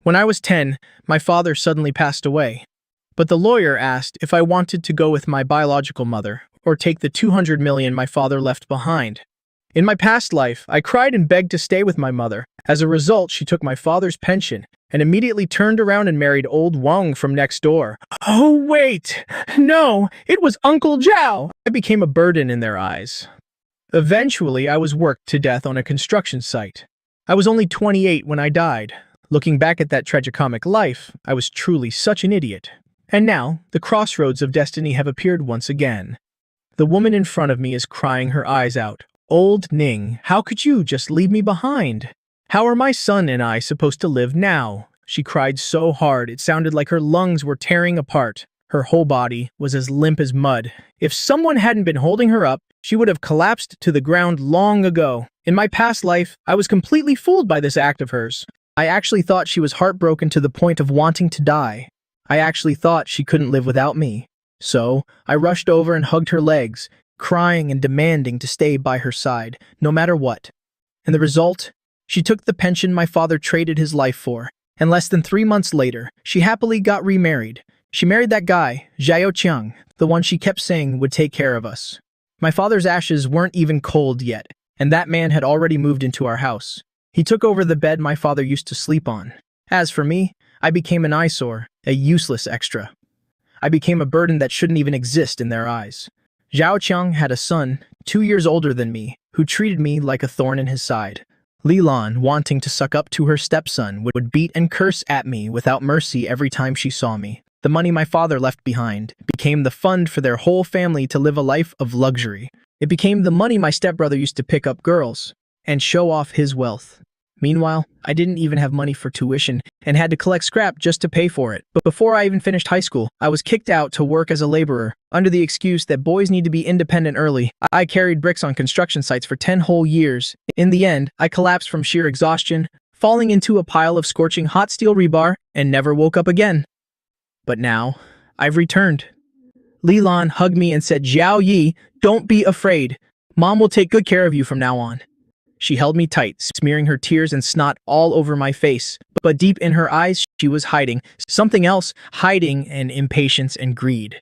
When I was 10, my father suddenly passed away. But the lawyer asked if I wanted to go with my biological mother or take the 200 million my father left behind. In my past life, I cried and begged to stay with my mother. As a result, she took my father's pension and immediately turned around and married old Wang from next door. Oh, wait! No, it was Uncle Zhao! I became a burden in their eyes. Eventually, I was worked to death on a construction site. I was only 28 when I died. Looking back at that tragicomic life, I was truly such an idiot. And now, the crossroads of destiny have appeared once again. The woman in front of me is crying her eyes out. Old Ning, how could you just leave me behind? How are my son and I supposed to live now? She cried so hard it sounded like her lungs were tearing apart. Her whole body was as limp as mud. If someone hadn't been holding her up, she would have collapsed to the ground long ago. In my past life, I was completely fooled by this act of hers. I actually thought she was heartbroken to the point of wanting to die. I actually thought she couldn't live without me. So, I rushed over and hugged her legs, crying and demanding to stay by her side, no matter what. And the result? She took the pension my father traded his life for, and less than 3 months later, she happily got remarried. She married that guy, Zhao Qiang, the one she kept saying would take care of us. My father's ashes weren't even cold yet, and that man had already moved into our house. He took over the bed my father used to sleep on. As for me, I became an eyesore, a useless extra. I became a burden that shouldn't even exist in their eyes. Zhao Qiang had a son, 2 years older than me, who treated me like a thorn in his side. Li Lan, wanting to suck up to her stepson, would beat and curse at me without mercy every time she saw me. The money my father left behind became the fund for their whole family to live a life of luxury. It became the money my stepbrother used to pick up girls and show off his wealth. Meanwhile, I didn't even have money for tuition and had to collect scrap just to pay for it. But before I even finished high school, I was kicked out to work as a laborer, under the excuse that boys need to be independent early. I carried bricks on construction sites for 10 whole years. In the end, I collapsed from sheer exhaustion, falling into a pile of scorching hot steel rebar, and never woke up again. But now, I've returned. Li Lan hugged me and said, "Zhao Yi, don't be afraid. Mom will take good care of you from now on." She held me tight, smearing her tears and snot all over my face. But deep in her eyes, she was hiding something else, hiding an impatience and greed.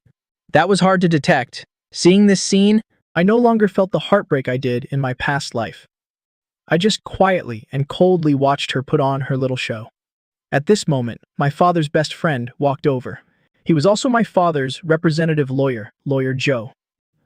That was hard to detect. Seeing this scene, I no longer felt the heartbreak I did in my past life. I just quietly and coldly watched her put on her little show. At this moment, my father's best friend walked over. He was also my father's representative lawyer, Lawyer Zhou.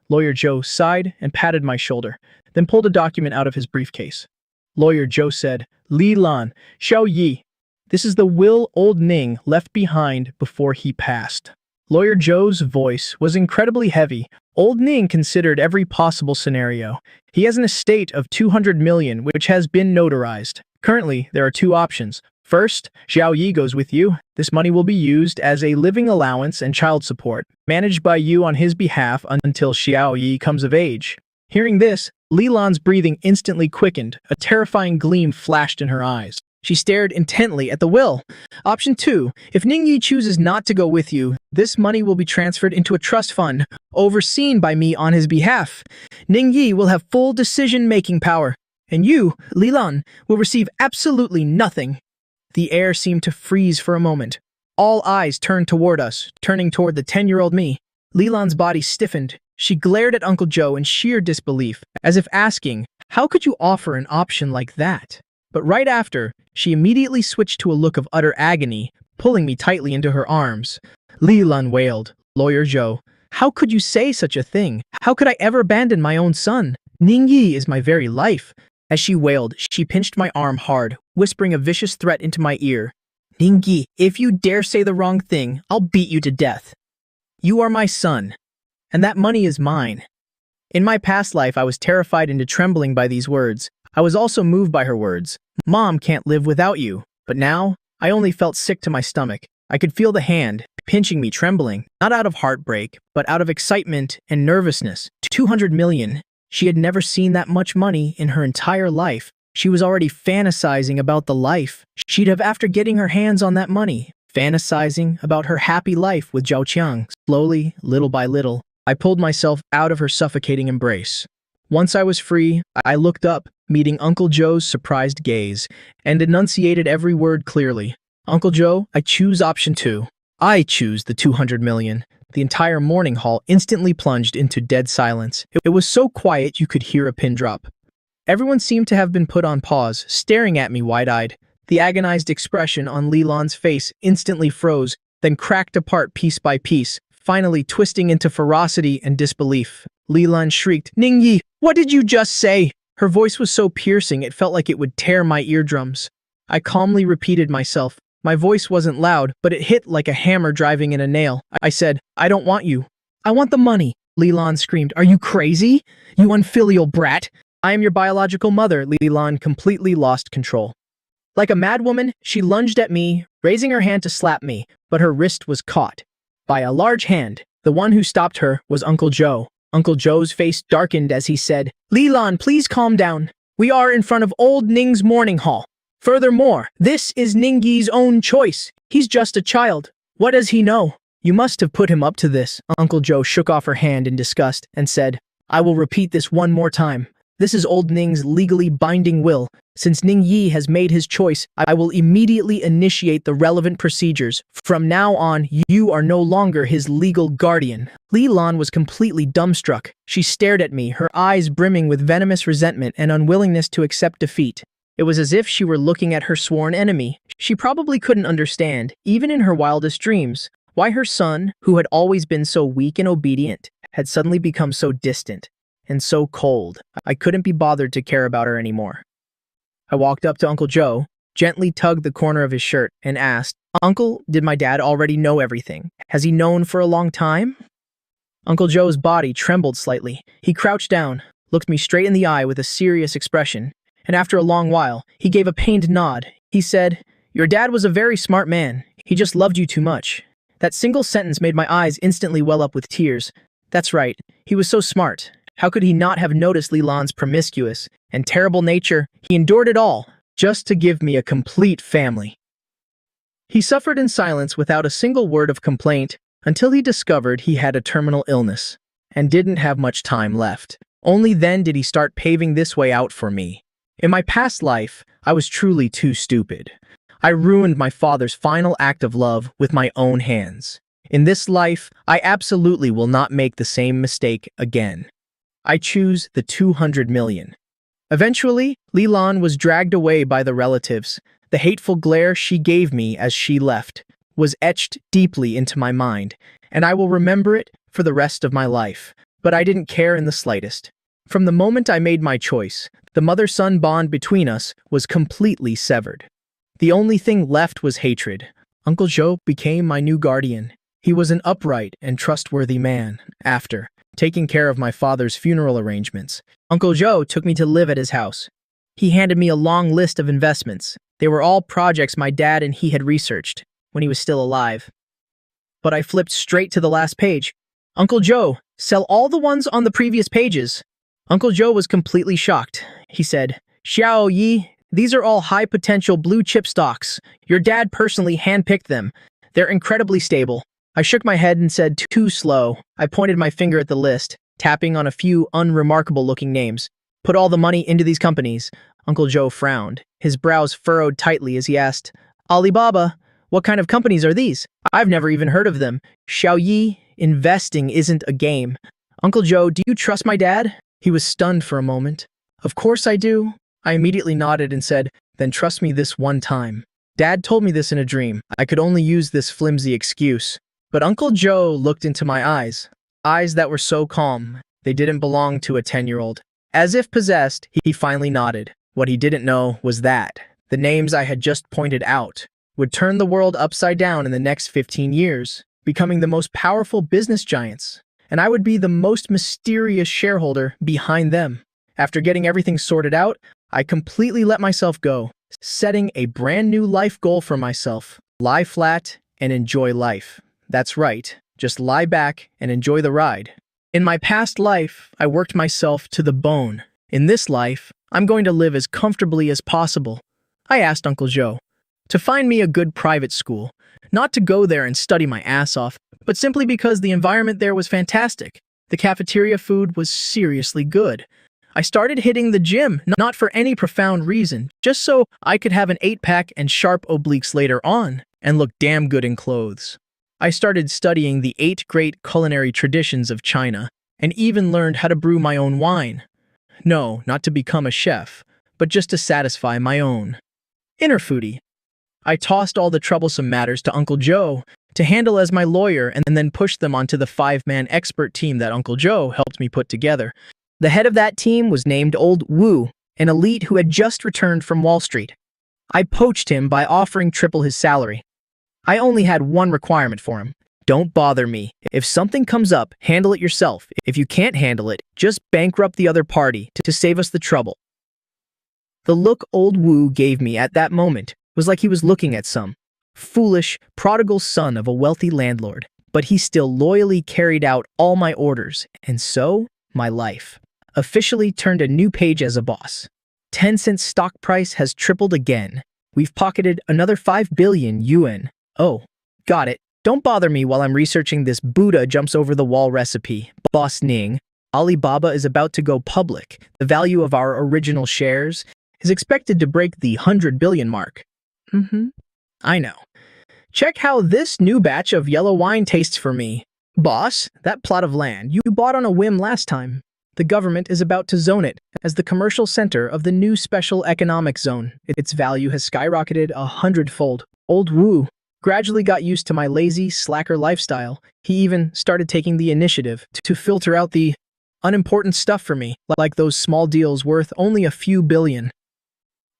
Lawyer Zhou sighed and patted my shoulder, then pulled a document out of his briefcase. Lawyer Zhou said, "Li Lan, Xiao Yi, this is the will old Ning left behind before he passed." Lawyer Zhou's voice was incredibly heavy. Old Ning considered every possible scenario. He has an estate of 200 million, which has been notarized. Currently, there are 2 options. First, Xiao Yi goes with you. This money will be used as a living allowance and child support, managed by you on his behalf until Xiao Yi comes of age. Hearing this, Li Lan's breathing instantly quickened. A terrifying gleam flashed in her eyes. She stared intently at the will. Option 2, if Ning Yi chooses not to go with you, this money will be transferred into a trust fund, overseen by me on his behalf. Ning Yi will have full decision-making power, and you, Li Lan, will receive absolutely nothing. The air seemed to freeze for a moment. All eyes turned toward us, turning toward the 10-year-old me. Li Lan's body stiffened. She glared at Uncle Zhou in sheer disbelief, as if asking, "How could you offer an option like that?" But right after, she immediately switched to a look of utter agony, pulling me tightly into her arms. Li Lan wailed, "Lawyer Zhou, how could you say such a thing? How could I ever abandon my own son? Ning Yi is my very life." As she wailed, she pinched my arm hard, whispering a vicious threat into my ear. "Ning Yi, if you dare say the wrong thing, I'll beat you to death. You are my son, and that money is mine." In my past life, I was terrified into trembling by these words. I was also moved by her words. "Mom can't live without you." But now, I only felt sick to my stomach. I could feel the hand pinching me, trembling, not out of heartbreak, but out of excitement and nervousness. 200 million. She had never seen that much money in her entire life. She was already fantasizing about the life she'd have after getting her hands on that money, fantasizing about her happy life with Zhao Qiang. Slowly, little by little, I pulled myself out of her suffocating embrace. Once I was free, I looked up, meeting Uncle Zhou's surprised gaze, and enunciated every word clearly. Uncle Joe, I choose option 2. I choose the 200 million. The entire morning hall instantly plunged into dead silence. It was so quiet you could hear a pin drop. Everyone seemed to have been put on pause, staring at me wide-eyed. The agonized expression on Leland's face instantly froze, then cracked apart piece by piece, finally twisting into ferocity and disbelief. Leland shrieked, "Ningyi, what did you just say?" Her voice was so piercing it felt like it would tear my eardrums. I calmly repeated myself. My voice wasn't loud, but it hit like a hammer driving in a nail. I said, "I don't want you. I want the money." Leland screamed, "Are you crazy? You unfilial brat. I am your biological mother." Leland completely lost control. Like a madwoman, she lunged at me, raising her hand to slap me, but her wrist was caught by a large hand. The one who stopped her was Uncle Joe. Uncle Joe's face darkened as he said, "Leland, please calm down. We are in front of old Ning's morning hall. Furthermore, this is Ningyi's own choice. He's just a child. What does he know? You must have put him up to this." Uncle Joe shook off her hand in disgust and said, "I will repeat this one more time. This is old Ning's legally binding will. Since Ningyi has made his choice, I will immediately initiate the relevant procedures. From now on, you are no longer his legal guardian." Leland was completely dumbstruck. She stared at me, her eyes brimming with venomous resentment and unwillingness to accept defeat. It was as if she were looking at her sworn enemy. She probably couldn't understand, even in her wildest dreams, why her son, who had always been so weak and obedient, had suddenly become so distant and so cold. I couldn't be bothered to care about her anymore. I walked up to Uncle Joe, gently tugged the corner of his shirt, and asked, "Uncle, did my dad already know everything? Has he known for a long time?" Uncle Joe's body trembled slightly. He crouched down, looked me straight in the eye with a serious expression, and after a long while, he gave a pained nod. He said, "Your dad was a very smart man. He just loved you too much." That single sentence made my eyes instantly well up with tears. That's right, he was so smart. How could he not have noticed Leland's promiscuous and terrible nature? He endured it all, just to give me a complete family. He suffered in silence without a single word of complaint until he discovered he had a terminal illness and didn't have much time left. Only then did he start paving this way out for me. In my past life, I was truly too stupid. I ruined my father's final act of love with my own hands. In this life, I absolutely will not make the same mistake again. I choose the 200 million. Eventually, Leland was dragged away by the relatives. The hateful glare she gave me as she left was etched deeply into my mind, and I will remember it for the rest of my life. But I didn't care in the slightest. From the moment I made my choice, the mother-son bond between us was completely severed. The only thing left was hatred. Uncle Joe became my new guardian. He was an upright and trustworthy man. After taking care of my father's funeral arrangements, Uncle Joe took me to live at his house. He handed me a long list of investments. They were all projects my dad and he had researched when he was still alive. But I flipped straight to the last page. "Uncle Joe, sell all the ones on the previous pages." Uncle Joe was completely shocked. He said, "Xiao Yi, these are all high-potential blue-chip stocks. Your dad personally handpicked them. They're incredibly stable." I shook my head and said, "Too slow." I pointed my finger at the list, tapping on a few unremarkable-looking names. "Put all the money into these companies." Uncle Joe frowned. His brows furrowed tightly as he asked, "Alibaba, what kind of companies are these? I've never even heard of them." "Xiao Yi, investing isn't a game." "Uncle Joe, do you trust my dad?" He was stunned for a moment. "Of course I do." I immediately nodded and said, "Then trust me this one time." Dad told me this in a dream. I could only use this flimsy excuse. But Uncle Joe looked into my eyes that were so calm, they didn't belong to a 10-year-old. As if possessed, he finally nodded. What he didn't know was that the names I had just pointed out would turn the world upside down in the next 15 years, becoming the most powerful business giants, and I would be the most mysterious shareholder behind them. After getting everything sorted out, I completely let myself go, setting a brand new life goal for myself: lie flat and enjoy life. That's right, just lie back and enjoy the ride. In my past life, I worked myself to the bone. In this life, I'm going to live as comfortably as possible. I asked Uncle Joe to find me a good private school, not to go there and study my ass off, but simply because the environment there was fantastic. The cafeteria food was seriously good. I started hitting the gym, not for any profound reason, just so I could have an 8-pack and sharp obliques later on, and look damn good in clothes. I started studying the 8 great culinary traditions of China, and even learned how to brew my own wine. No, not to become a chef, but just to satisfy my own inner foodie. I tossed all the troublesome matters to Uncle Joe to handle as my lawyer and then pushed them onto the 5-man expert team that Uncle Joe helped me put together. The head of that team was named Old Wu, an elite who had just returned from Wall Street. I poached him by offering triple his salary. I only had one requirement for him. Don't bother me. If something comes up, handle it yourself. If you can't handle it, just bankrupt the other party to save us the trouble. The look Old Wu gave me at that moment was like he was looking at some foolish, prodigal son of a wealthy landlord, but he still loyally carried out all my orders, and so, my life officially turned a new page as a boss. Tencent's stock price has tripled again. We've pocketed another 5 billion yuan. Oh, got it. Don't bother me while I'm researching this Buddha jumps over the wall recipe. Boss Ning, Alibaba is about to go public. The value of our original shares is expected to break the 100 billion mark. I know. Check how this new batch of yellow wine tastes for me. Boss, that plot of land you bought on a whim last time. The government is about to zone it as the commercial center of the new special economic zone. Its value has skyrocketed 100-fold. Old Wu gradually got used to my lazy, slacker lifestyle. He even started taking the initiative to filter out the unimportant stuff for me, like those small deals worth only a few billion.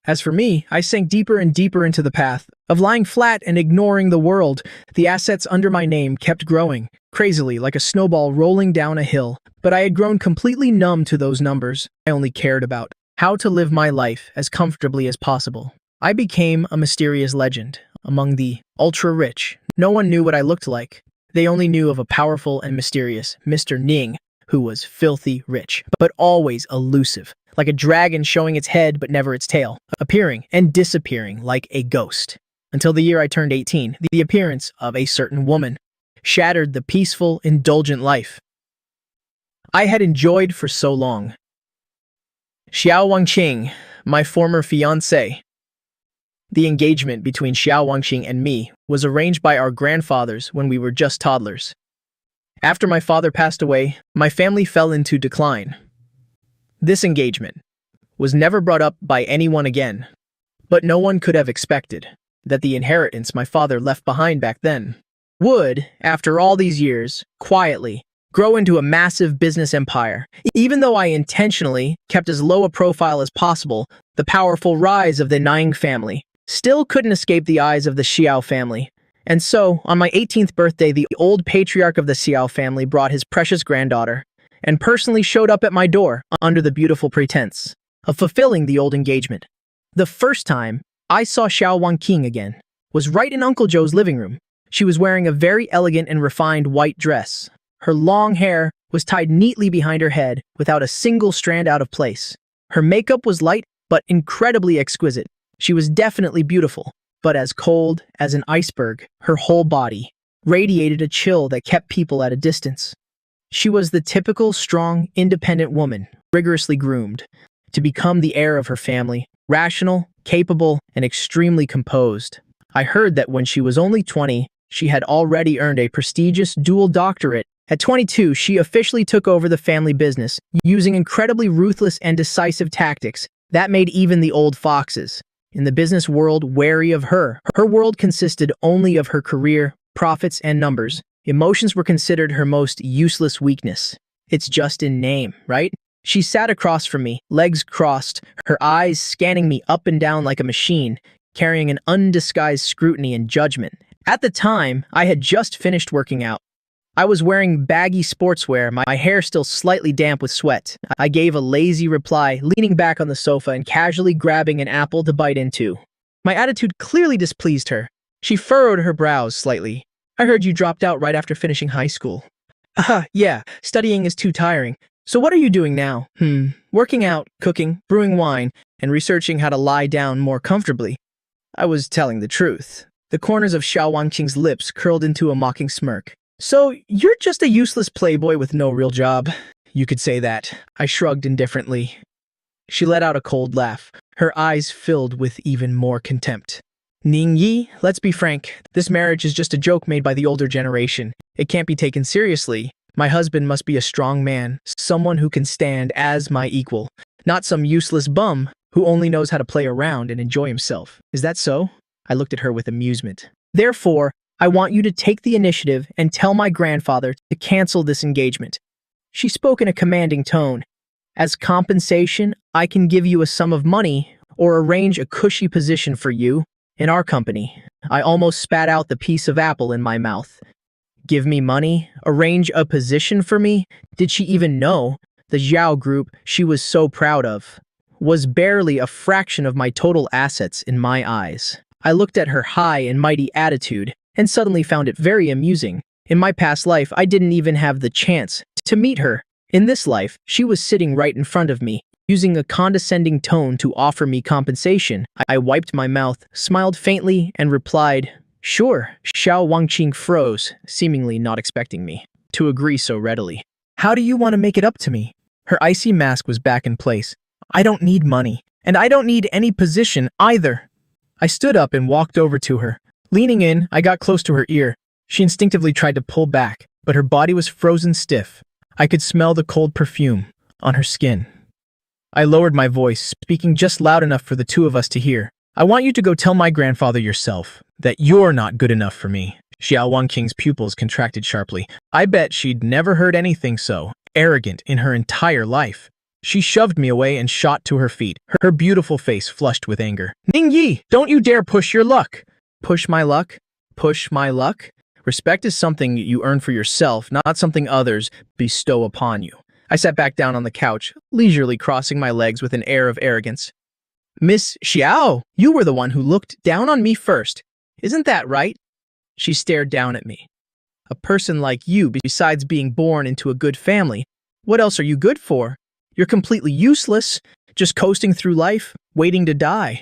As for me, I sank deeper and deeper into the path of lying flat and ignoring the world. The assets under my name kept growing, crazily like a snowball rolling down a hill, but I had grown completely numb to those numbers. I only cared about how to live my life as comfortably as possible. I became a mysterious legend among the ultra-rich. No one knew what I looked like. They only knew of a powerful and mysterious Mr. Ning, who was filthy rich, but always elusive, like a dragon showing its head but never its tail, appearing and disappearing like a ghost. Until the year I turned 18, the appearance of a certain woman shattered the peaceful, indulgent life I had enjoyed for so long. Xiao Wangqing, my former fiancé. The engagement between Xiao Wangqing and me was arranged by our grandfathers when we were just toddlers. After my father passed away, my family fell into decline. This engagement was never brought up by anyone again, but no one could have expected that the inheritance my father left behind back then would, after all these years, quietly grow into a massive business empire. Even though I intentionally kept as low a profile as possible, the powerful rise of the Ning family still couldn't escape the eyes of the Xiao family. And so, on my 18th birthday, the old patriarch of the Xiao family brought his precious granddaughter and personally showed up at my door under the beautiful pretense of fulfilling the old engagement. The first time I saw Xiao Wangqing again was right in Uncle Joe's living room. She was wearing a very elegant and refined white dress. Her long hair was tied neatly behind her head without a single strand out of place. Her makeup was light but incredibly exquisite. She was definitely beautiful, but as cold as an iceberg. Her whole body radiated a chill that kept people at a distance. She was the typical strong, independent woman, rigorously groomed to become the heir of her family, rational, capable, and extremely composed. I heard that when she was only 20, she had already earned a prestigious dual doctorate. At 22, she officially took over the family business, using incredibly ruthless and decisive tactics that made even the old foxes in the business world wary of her. Her world consisted only of her career, profits, and numbers. Emotions were considered her most useless weakness. It's just in name, right? She sat across from me, legs crossed, her eyes scanning me up and down like a machine, carrying an undisguised scrutiny and judgment. At the time, I had just finished working out. I was wearing baggy sportswear, my hair still slightly damp with sweat. I gave a lazy reply, leaning back on the sofa and casually grabbing an apple to bite into. My attitude clearly displeased her. She furrowed her brows slightly. I heard you dropped out right after finishing high school. Yeah, studying is too tiring. So what are you doing now? Working out, cooking, brewing wine, and researching how to lie down more comfortably. I was telling the truth. The corners of Xiao Wangqing's lips curled into a mocking smirk. So, you're just a useless playboy with no real job. You could say that. I shrugged indifferently. She let out a cold laugh, her eyes filled with even more contempt. Ning Yi, let's be frank, this marriage is just a joke made by the older generation. It can't be taken seriously. My husband must be a strong man, someone who can stand as my equal, not some useless bum who only knows how to play around and enjoy himself. Is that so? I looked at her with amusement. Therefore, I want you to take the initiative and tell my grandfather to cancel this engagement. She spoke in a commanding tone. As compensation, I can give you a sum of money or arrange a cushy position for you in our company. I almost spat out the piece of apple in my mouth. Give me money? Arrange a position for me? Did she even know? The Zhao Group she was so proud of was barely a fraction of my total assets in my eyes. I looked at her high and mighty attitude and suddenly found it very amusing. In my past life, I didn't even have the chance to meet her. In this life, she was sitting right in front of me, using a condescending tone to offer me compensation. I wiped my mouth, smiled faintly, and replied, "Sure." Xiao Wangqing froze, seemingly not expecting me to agree so readily. "How do you want to make it up to me?" Her icy mask was back in place. "I don't need money, and I don't need any position either." I stood up and walked over to her. Leaning in, I got close to her ear. She instinctively tried to pull back, but her body was frozen stiff. I could smell the cold perfume on her skin. I lowered my voice, speaking just loud enough for the two of us to hear. "I want you to go tell my grandfather yourself that you're not good enough for me." Xiao Wangqing's pupils contracted sharply. I bet she'd never heard anything so arrogant in her entire life. She shoved me away and shot to her feet, her beautiful face flushed with anger. "Ning Yi, don't you dare push your luck!" "Push my luck? Push my luck?" Respect is something you earn for yourself, not something others bestow upon you. I sat back down on the couch, leisurely crossing my legs with an air of arrogance. "Miss Xiao, you were the one who looked down on me first. Isn't that right?" She stared down at me. "A person like you, besides being born into a good family, what else are you good for? You're completely useless, just coasting through life, waiting to die.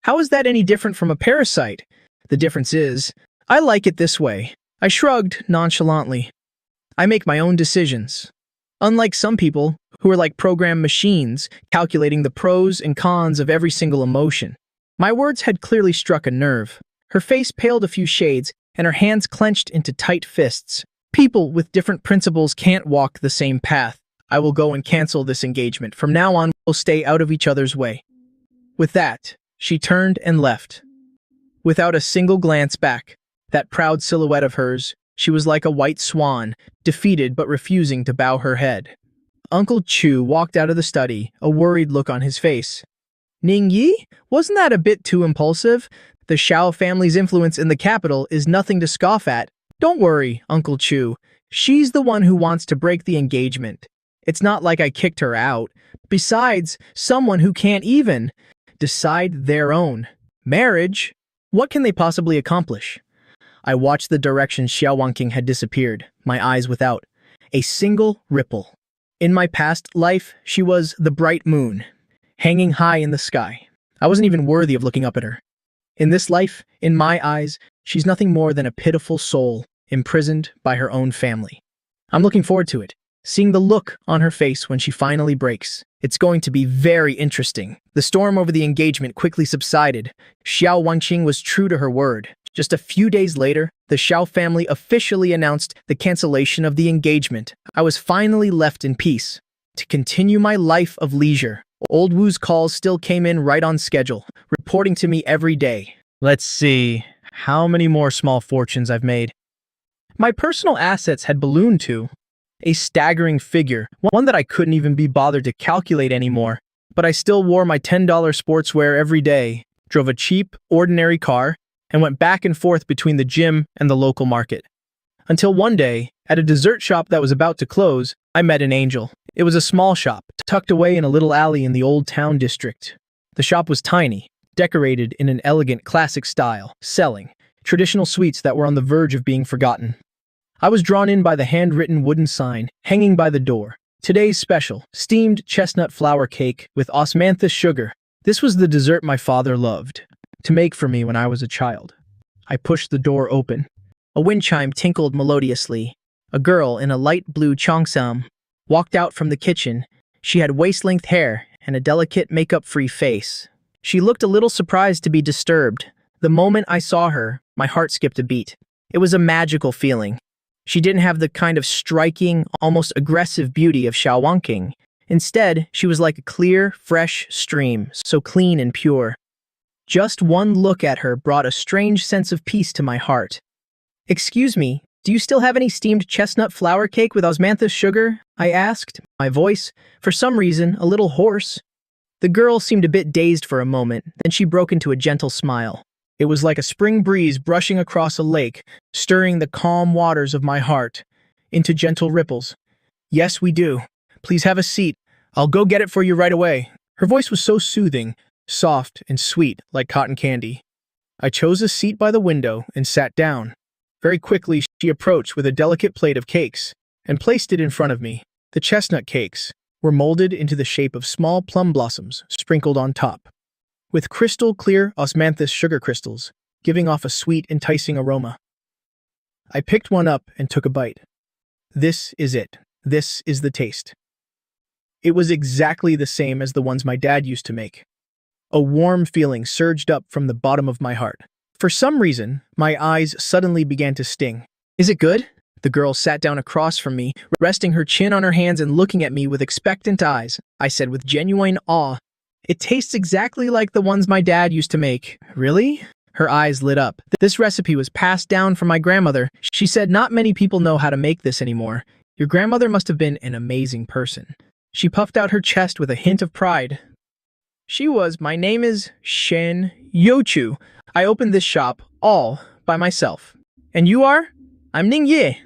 How is that any different from a parasite? The difference is, I like it this way." I shrugged nonchalantly. "I make my own decisions. Unlike some people who are like programmed machines, calculating the pros and cons of every single emotion." My words had clearly struck a nerve. Her face paled a few shades, and her hands clenched into tight fists. "People with different principles can't walk the same path. I will go and cancel this engagement. From now on, we'll stay out of each other's way." With that, she turned and left. Without a single glance back, that proud silhouette of hers, she was like a white swan, defeated but refusing to bow her head. Uncle Chu walked out of the study, a worried look on his face. "Ning Yi, wasn't that a bit too impulsive? The Xiao family's influence in the capital is nothing to scoff at. Don't worry, Uncle Chu. She's the one who wants to break the engagement. It's not like I kicked her out. Besides, someone who can't even decide their own marriage, what can they possibly accomplish?" I watched the direction Xiao Wangqing had disappeared, my eyes without a single ripple. In my past life, she was the bright moon, hanging high in the sky. I wasn't even worthy of looking up at her. In this life, in my eyes, she's nothing more than a pitiful soul, imprisoned by her own family. I'm looking forward to it, seeing the look on her face when she finally breaks. It's going to be very interesting. The storm over the engagement quickly subsided. Xiao Wangqing was true to her word. Just a few days later, the Xiao family officially announced the cancellation of the engagement. I was finally left in peace to continue my life of leisure. Old Wu's calls still came in right on schedule, reporting to me every day. Let's see how many more small fortunes I've made. My personal assets had ballooned to a staggering figure, one that I couldn't even be bothered to calculate anymore. But I still wore my $10 sportswear every day, drove a cheap, ordinary car, and went back and forth between the gym and the local market. Until one day, at a dessert shop that was about to close, I met an angel. It was a small shop, tucked away in a little alley in the old town district. The shop was tiny, decorated in an elegant classic style, selling traditional sweets that were on the verge of being forgotten. I was drawn in by the handwritten wooden sign hanging by the door. Today's special, steamed chestnut flour cake with osmanthus sugar. This was the dessert my father loved to make for me when I was a child. I pushed the door open. A wind chime tinkled melodiously. A girl in a light blue cheongsam walked out from the kitchen. She had waist-length hair and a delicate makeup-free face. She looked a little surprised to be disturbed. The moment I saw her, my heart skipped a beat. It was a magical feeling. She didn't have the kind of striking, almost aggressive beauty of Xiao Wangqing. Instead, she was like a clear, fresh stream, so clean and pure. Just one look at her brought a strange sense of peace to my heart. "Excuse me, do you still have any steamed chestnut flour cake with osmanthus sugar?" I asked, my voice, for some reason, a little hoarse. The girl seemed a bit dazed for a moment, then she broke into a gentle smile. It was like a spring breeze brushing across a lake, stirring the calm waters of my heart into gentle ripples. "Yes, we do. Please have a seat. I'll go get it for you right away." Her voice was so soothing, soft and sweet like cotton candy. I chose a seat by the window and sat down. Very quickly, she approached with a delicate plate of cakes and placed it in front of me. The chestnut cakes were molded into the shape of small plum blossoms sprinkled on top, with crystal clear osmanthus sugar crystals, giving off a sweet, enticing aroma. I picked one up and took a bite. This is it. This is the taste. It was exactly the same as the ones my dad used to make. A warm feeling surged up from the bottom of my heart. For some reason, my eyes suddenly began to sting. "Is it good?" The girl sat down across from me, resting her chin on her hands and looking at me with expectant eyes. I said with genuine awe, "It tastes exactly like the ones my dad used to make." "Really?" Her eyes lit up. "This recipe was passed down from my grandmother. She said not many people know how to make this anymore. Your grandmother must have been an amazing person." She puffed out her chest with a hint of pride. My name is Shen Youchu. I opened this shop all by myself. "And you are?" "I'm Ning Ye."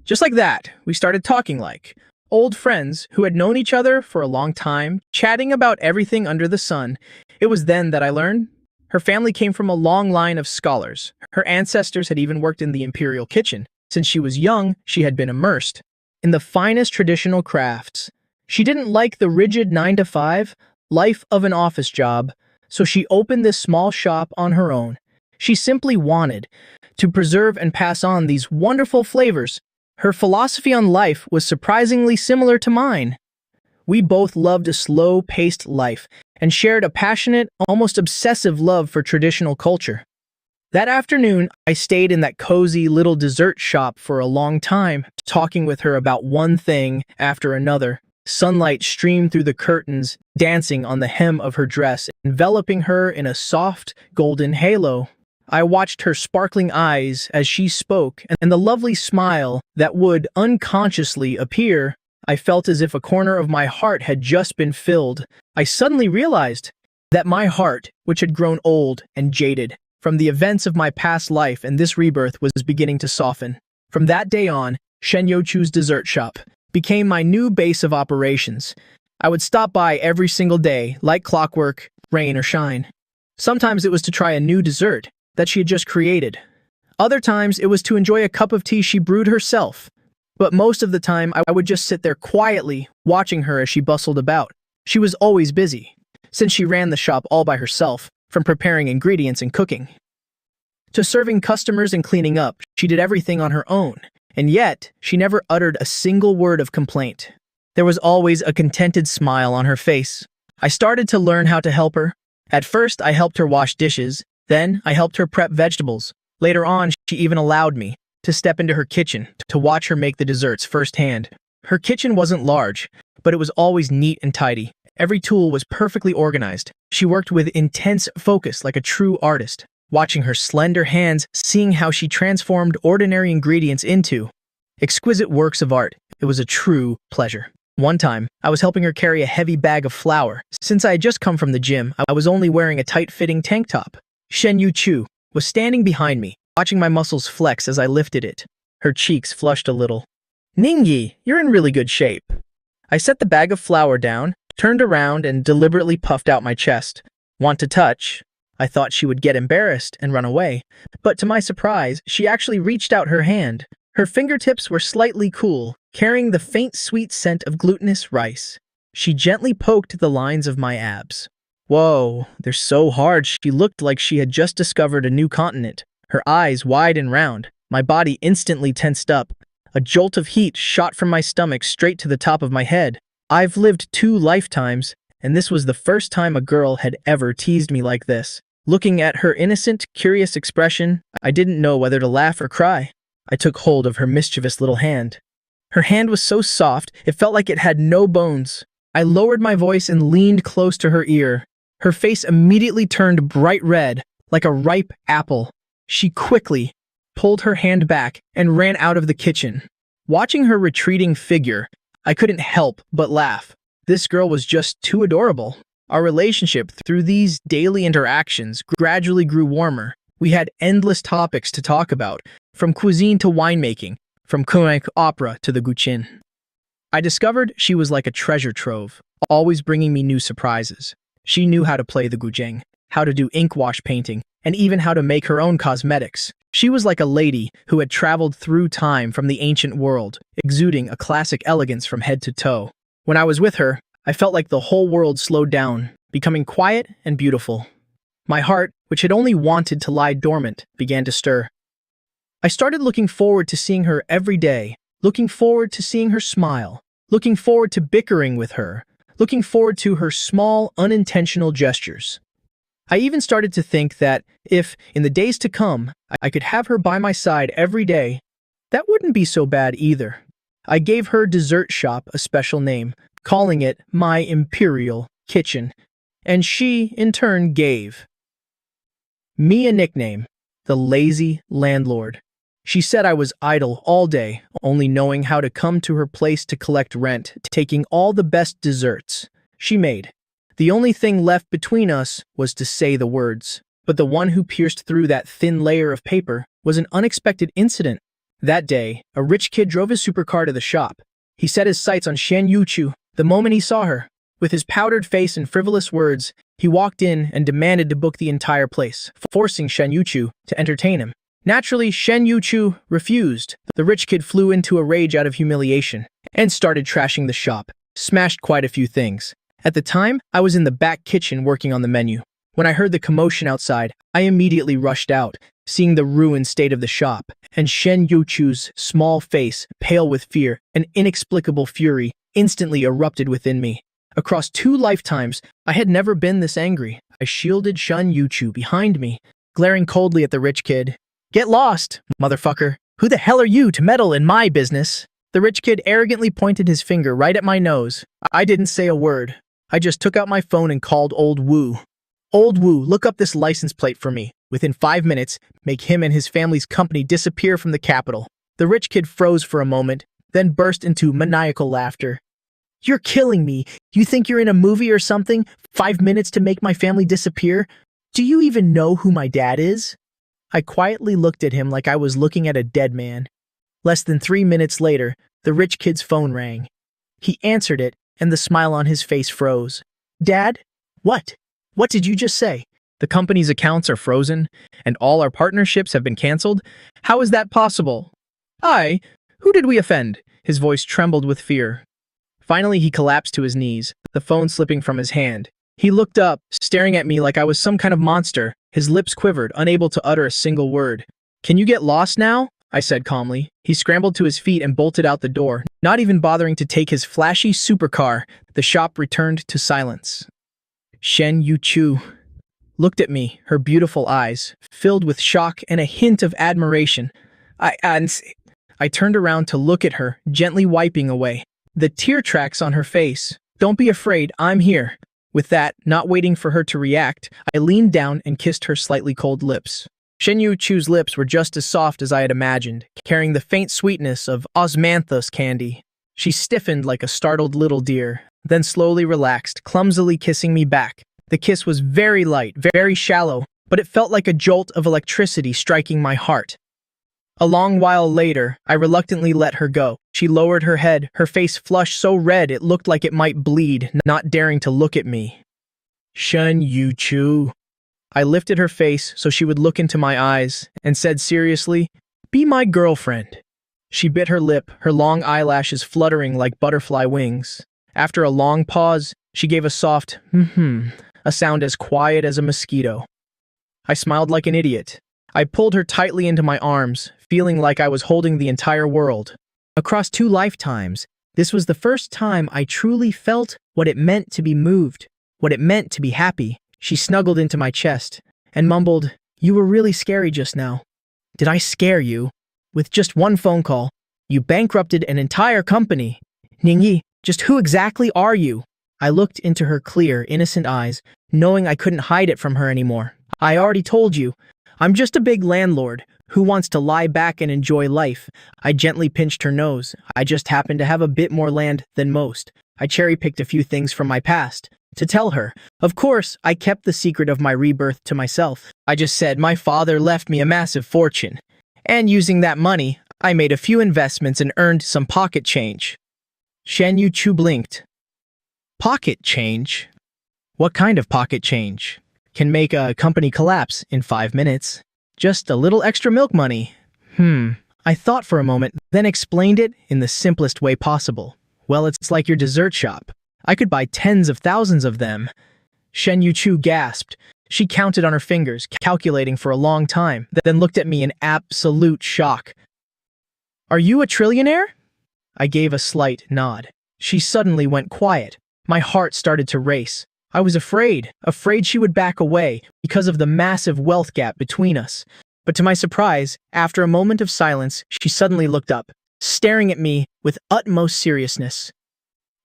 Just like that, we started talking like old friends who had known each other for a long time, chatting about everything under the sun. It was then that I learned her family came from a long line of scholars. Her ancestors had even worked in the imperial kitchen. Since she was young, she had been immersed in the finest traditional crafts. She didn't like the rigid 9-to-5 life of an office job, so she opened this small shop on her own. She simply wanted to preserve and pass on these wonderful flavors. Her philosophy on life was surprisingly similar to mine. We both loved a slow-paced life and shared a passionate, almost obsessive love for traditional culture. That afternoon, I stayed in that cozy little dessert shop for a long time, talking with her about one thing after another. Sunlight streamed through the curtains, dancing on the hem of her dress, enveloping her in a soft, golden halo. I watched her sparkling eyes as she spoke, and the lovely smile that would unconsciously appear. I felt as if a corner of my heart had just been filled. I suddenly realized that my heart, which had grown old and jaded from the events of my past life and this rebirth, was beginning to soften. From that day on, Shen Youchu's dessert shop became my new base of operations. I would stop by every single day, like clockwork, rain or shine. Sometimes it was to try a new dessert that she had just created. Other times it was to enjoy a cup of tea she brewed herself. But most of the time I would just sit there quietly, watching her as she bustled about. She was always busy, since she ran the shop all by herself, from preparing ingredients and cooking to serving customers and cleaning up. She did everything on her own, and yet she never uttered a single word of complaint. There was always a contented smile on her face. I started to learn how to help her. At first, I helped her wash dishes. Then, I helped her prep vegetables. Later on, she even allowed me to step into her kitchen to watch her make the desserts firsthand. Her kitchen wasn't large, but it was always neat and tidy. Every tool was perfectly organized. She worked with intense focus like a true artist. Watching her slender hands, seeing how she transformed ordinary ingredients into exquisite works of art, it was a true pleasure. One time, I was helping her carry a heavy bag of flour. Since I had just come from the gym, I was only wearing a tight-fitting tank top. Shen Youchu was standing behind me, watching my muscles flex as I lifted it. Her cheeks flushed a little. "Ningyi, you're in really good shape." I set the bag of flour down, turned around, and deliberately puffed out my chest. "Want to touch?" I thought she would get embarrassed and run away, but to my surprise, she actually reached out her hand. Her fingertips were slightly cool, carrying the faint sweet scent of glutinous rice. She gently poked the lines of my abs. Whoa, they're so hard. She looked like she had just discovered a new continent. Her eyes wide and round. My body instantly tensed up. A jolt of heat shot from my stomach straight to the top of my head. I've lived 2 lifetimes, and this was the first time a girl had ever teased me like this. Looking at her innocent, curious expression, I didn't know whether to laugh or cry. I took hold of her mischievous little hand. Her hand was so soft, it felt like it had no bones. I lowered my voice and leaned close to her ear. Her face immediately turned bright red, like a ripe apple. She quickly pulled her hand back and ran out of the kitchen. Watching her retreating figure, I couldn't help but laugh. This girl was just too adorable. Our relationship, through these daily interactions, gradually grew warmer. We had endless topics to talk about, from cuisine to winemaking, from comic opera to the guqin. I discovered she was like a treasure trove, always bringing me new surprises. She knew how to play the guzheng, how to do ink wash painting, and even how to make her own cosmetics. She was like a lady who had traveled through time from the ancient world, exuding a classic elegance from head to toe. When I was with her, I felt like the whole world slowed down, becoming quiet and beautiful. My heart, which had only wanted to lie dormant, began to stir. I started looking forward to seeing her every day, looking forward to seeing her smile, looking forward to bickering with her, looking forward to her small, unintentional gestures. I even started to think that if, in the days to come, I could have her by my side every day, that wouldn't be so bad either. I gave her dessert shop a special name, calling it my Imperial Kitchen, and she, in turn, gave me a nickname, the Lazy Landlord. She said I was idle all day, only knowing how to come to her place to collect rent, taking all the best desserts she made. The only thing left between us was to say the words. But the one who pierced through that thin layer of paper was an unexpected incident. That day, a rich kid drove his supercar to the shop. He set his sights on Shen Yuchu the moment he saw her. With his powdered face and frivolous words, he walked in and demanded to book the entire place, forcing Shen Yuchu to entertain him. Naturally, Shen Yuchu refused. The rich kid flew into a rage out of humiliation and started trashing the shop, smashed quite a few things. At the time, I was in the back kitchen working on the menu. When I heard the commotion outside, I immediately rushed out, seeing the ruined state of the shop, and Shen Yuchu's small face, pale with fear and inexplicable fury, instantly erupted within me. Across 2 lifetimes, I had never been this angry. I shielded Shen Yuchu behind me, glaring coldly at the rich kid. "Get lost, motherfucker! Who the hell are you to meddle in my business?" The rich kid arrogantly pointed his finger right at my nose. I didn't say a word. I just took out my phone and called Old Wu. "Old Wu, look up this license plate for me. Within 5 minutes, make him and his family's company disappear from the capital." The rich kid froze for a moment, then burst into maniacal laughter. "You're killing me. You think you're in a movie or something? 5 minutes to make my family disappear? Do you even know who my dad is?" I quietly looked at him like I was looking at a dead man. Less than 3 minutes later, the rich kid's phone rang. He answered it, and the smile on his face froze. "Dad? What? What did you just say?" "The company's accounts are frozen, and all our partnerships have been canceled? How is that possible?" Who did we offend?" His voice trembled with fear. Finally, he collapsed to his knees, the phone slipping from his hand. He looked up, staring at me like I was some kind of monster. His lips quivered, unable to utter a single word. "Can you get lost now?" I said calmly. He scrambled to his feet and bolted out the door, not even bothering to take his flashy supercar. The shop returned to silence. Shen Yuchu looked at me, her beautiful eyes filled with shock and a hint of admiration. I turned around to look at her, gently wiping away the tear tracks on her face. "Don't be afraid, I'm here." With that, not waiting for her to react, I leaned down and kissed her slightly cold lips. Shen Yuchu's lips were just as soft as I had imagined, carrying the faint sweetness of osmanthus candy. She stiffened like a startled little deer, then slowly relaxed, clumsily kissing me back. The kiss was very light, very shallow, but it felt like a jolt of electricity striking my heart. A long while later, I reluctantly let her go. She lowered her head, her face flushed so red it looked like it might bleed, not daring to look at me. "Shen Yuchu." I lifted her face so she would look into my eyes and said seriously, "Be my girlfriend." She bit her lip, her long eyelashes fluttering like butterfly wings. After a long pause, she gave a soft, a sound as quiet as a mosquito. I smiled like an idiot. I pulled her tightly into my arms, feeling like I was holding the entire world. Across 2 lifetimes, this was the first time I truly felt what it meant to be moved, what it meant to be happy. She snuggled into my chest and mumbled, "You were really scary just now." "Did I scare you? With just one phone call, you bankrupted an entire company. Ningyi, just who exactly are you?" I looked into her clear, innocent eyes, knowing I couldn't hide it from her anymore. "I already told you. I'm just a big landlord who wants to lie back and enjoy life." I gently pinched her nose. "I just happen to have a bit more land than most." I cherry-picked a few things from my past to tell her. Of course, I kept the secret of my rebirth to myself. I just said my father left me a massive fortune, and using that money, I made a few investments and earned some pocket change. Shen Yuchu blinked. Pocket change? What kind of pocket change? Can make a company collapse in 5 minutes. Just a little extra milk money. I thought for a moment, then explained it in the simplest way possible. Well, it's like your dessert shop. I could buy tens of thousands of them. Shen Yuchu gasped. She counted on her fingers, calculating for a long time, then looked at me in absolute shock. "Are you a trillionaire?" I gave a slight nod. She suddenly went quiet. My heart started to race. I was afraid she would back away because of the massive wealth gap between us. But to my surprise, after a moment of silence, she suddenly looked up, staring at me with utmost seriousness.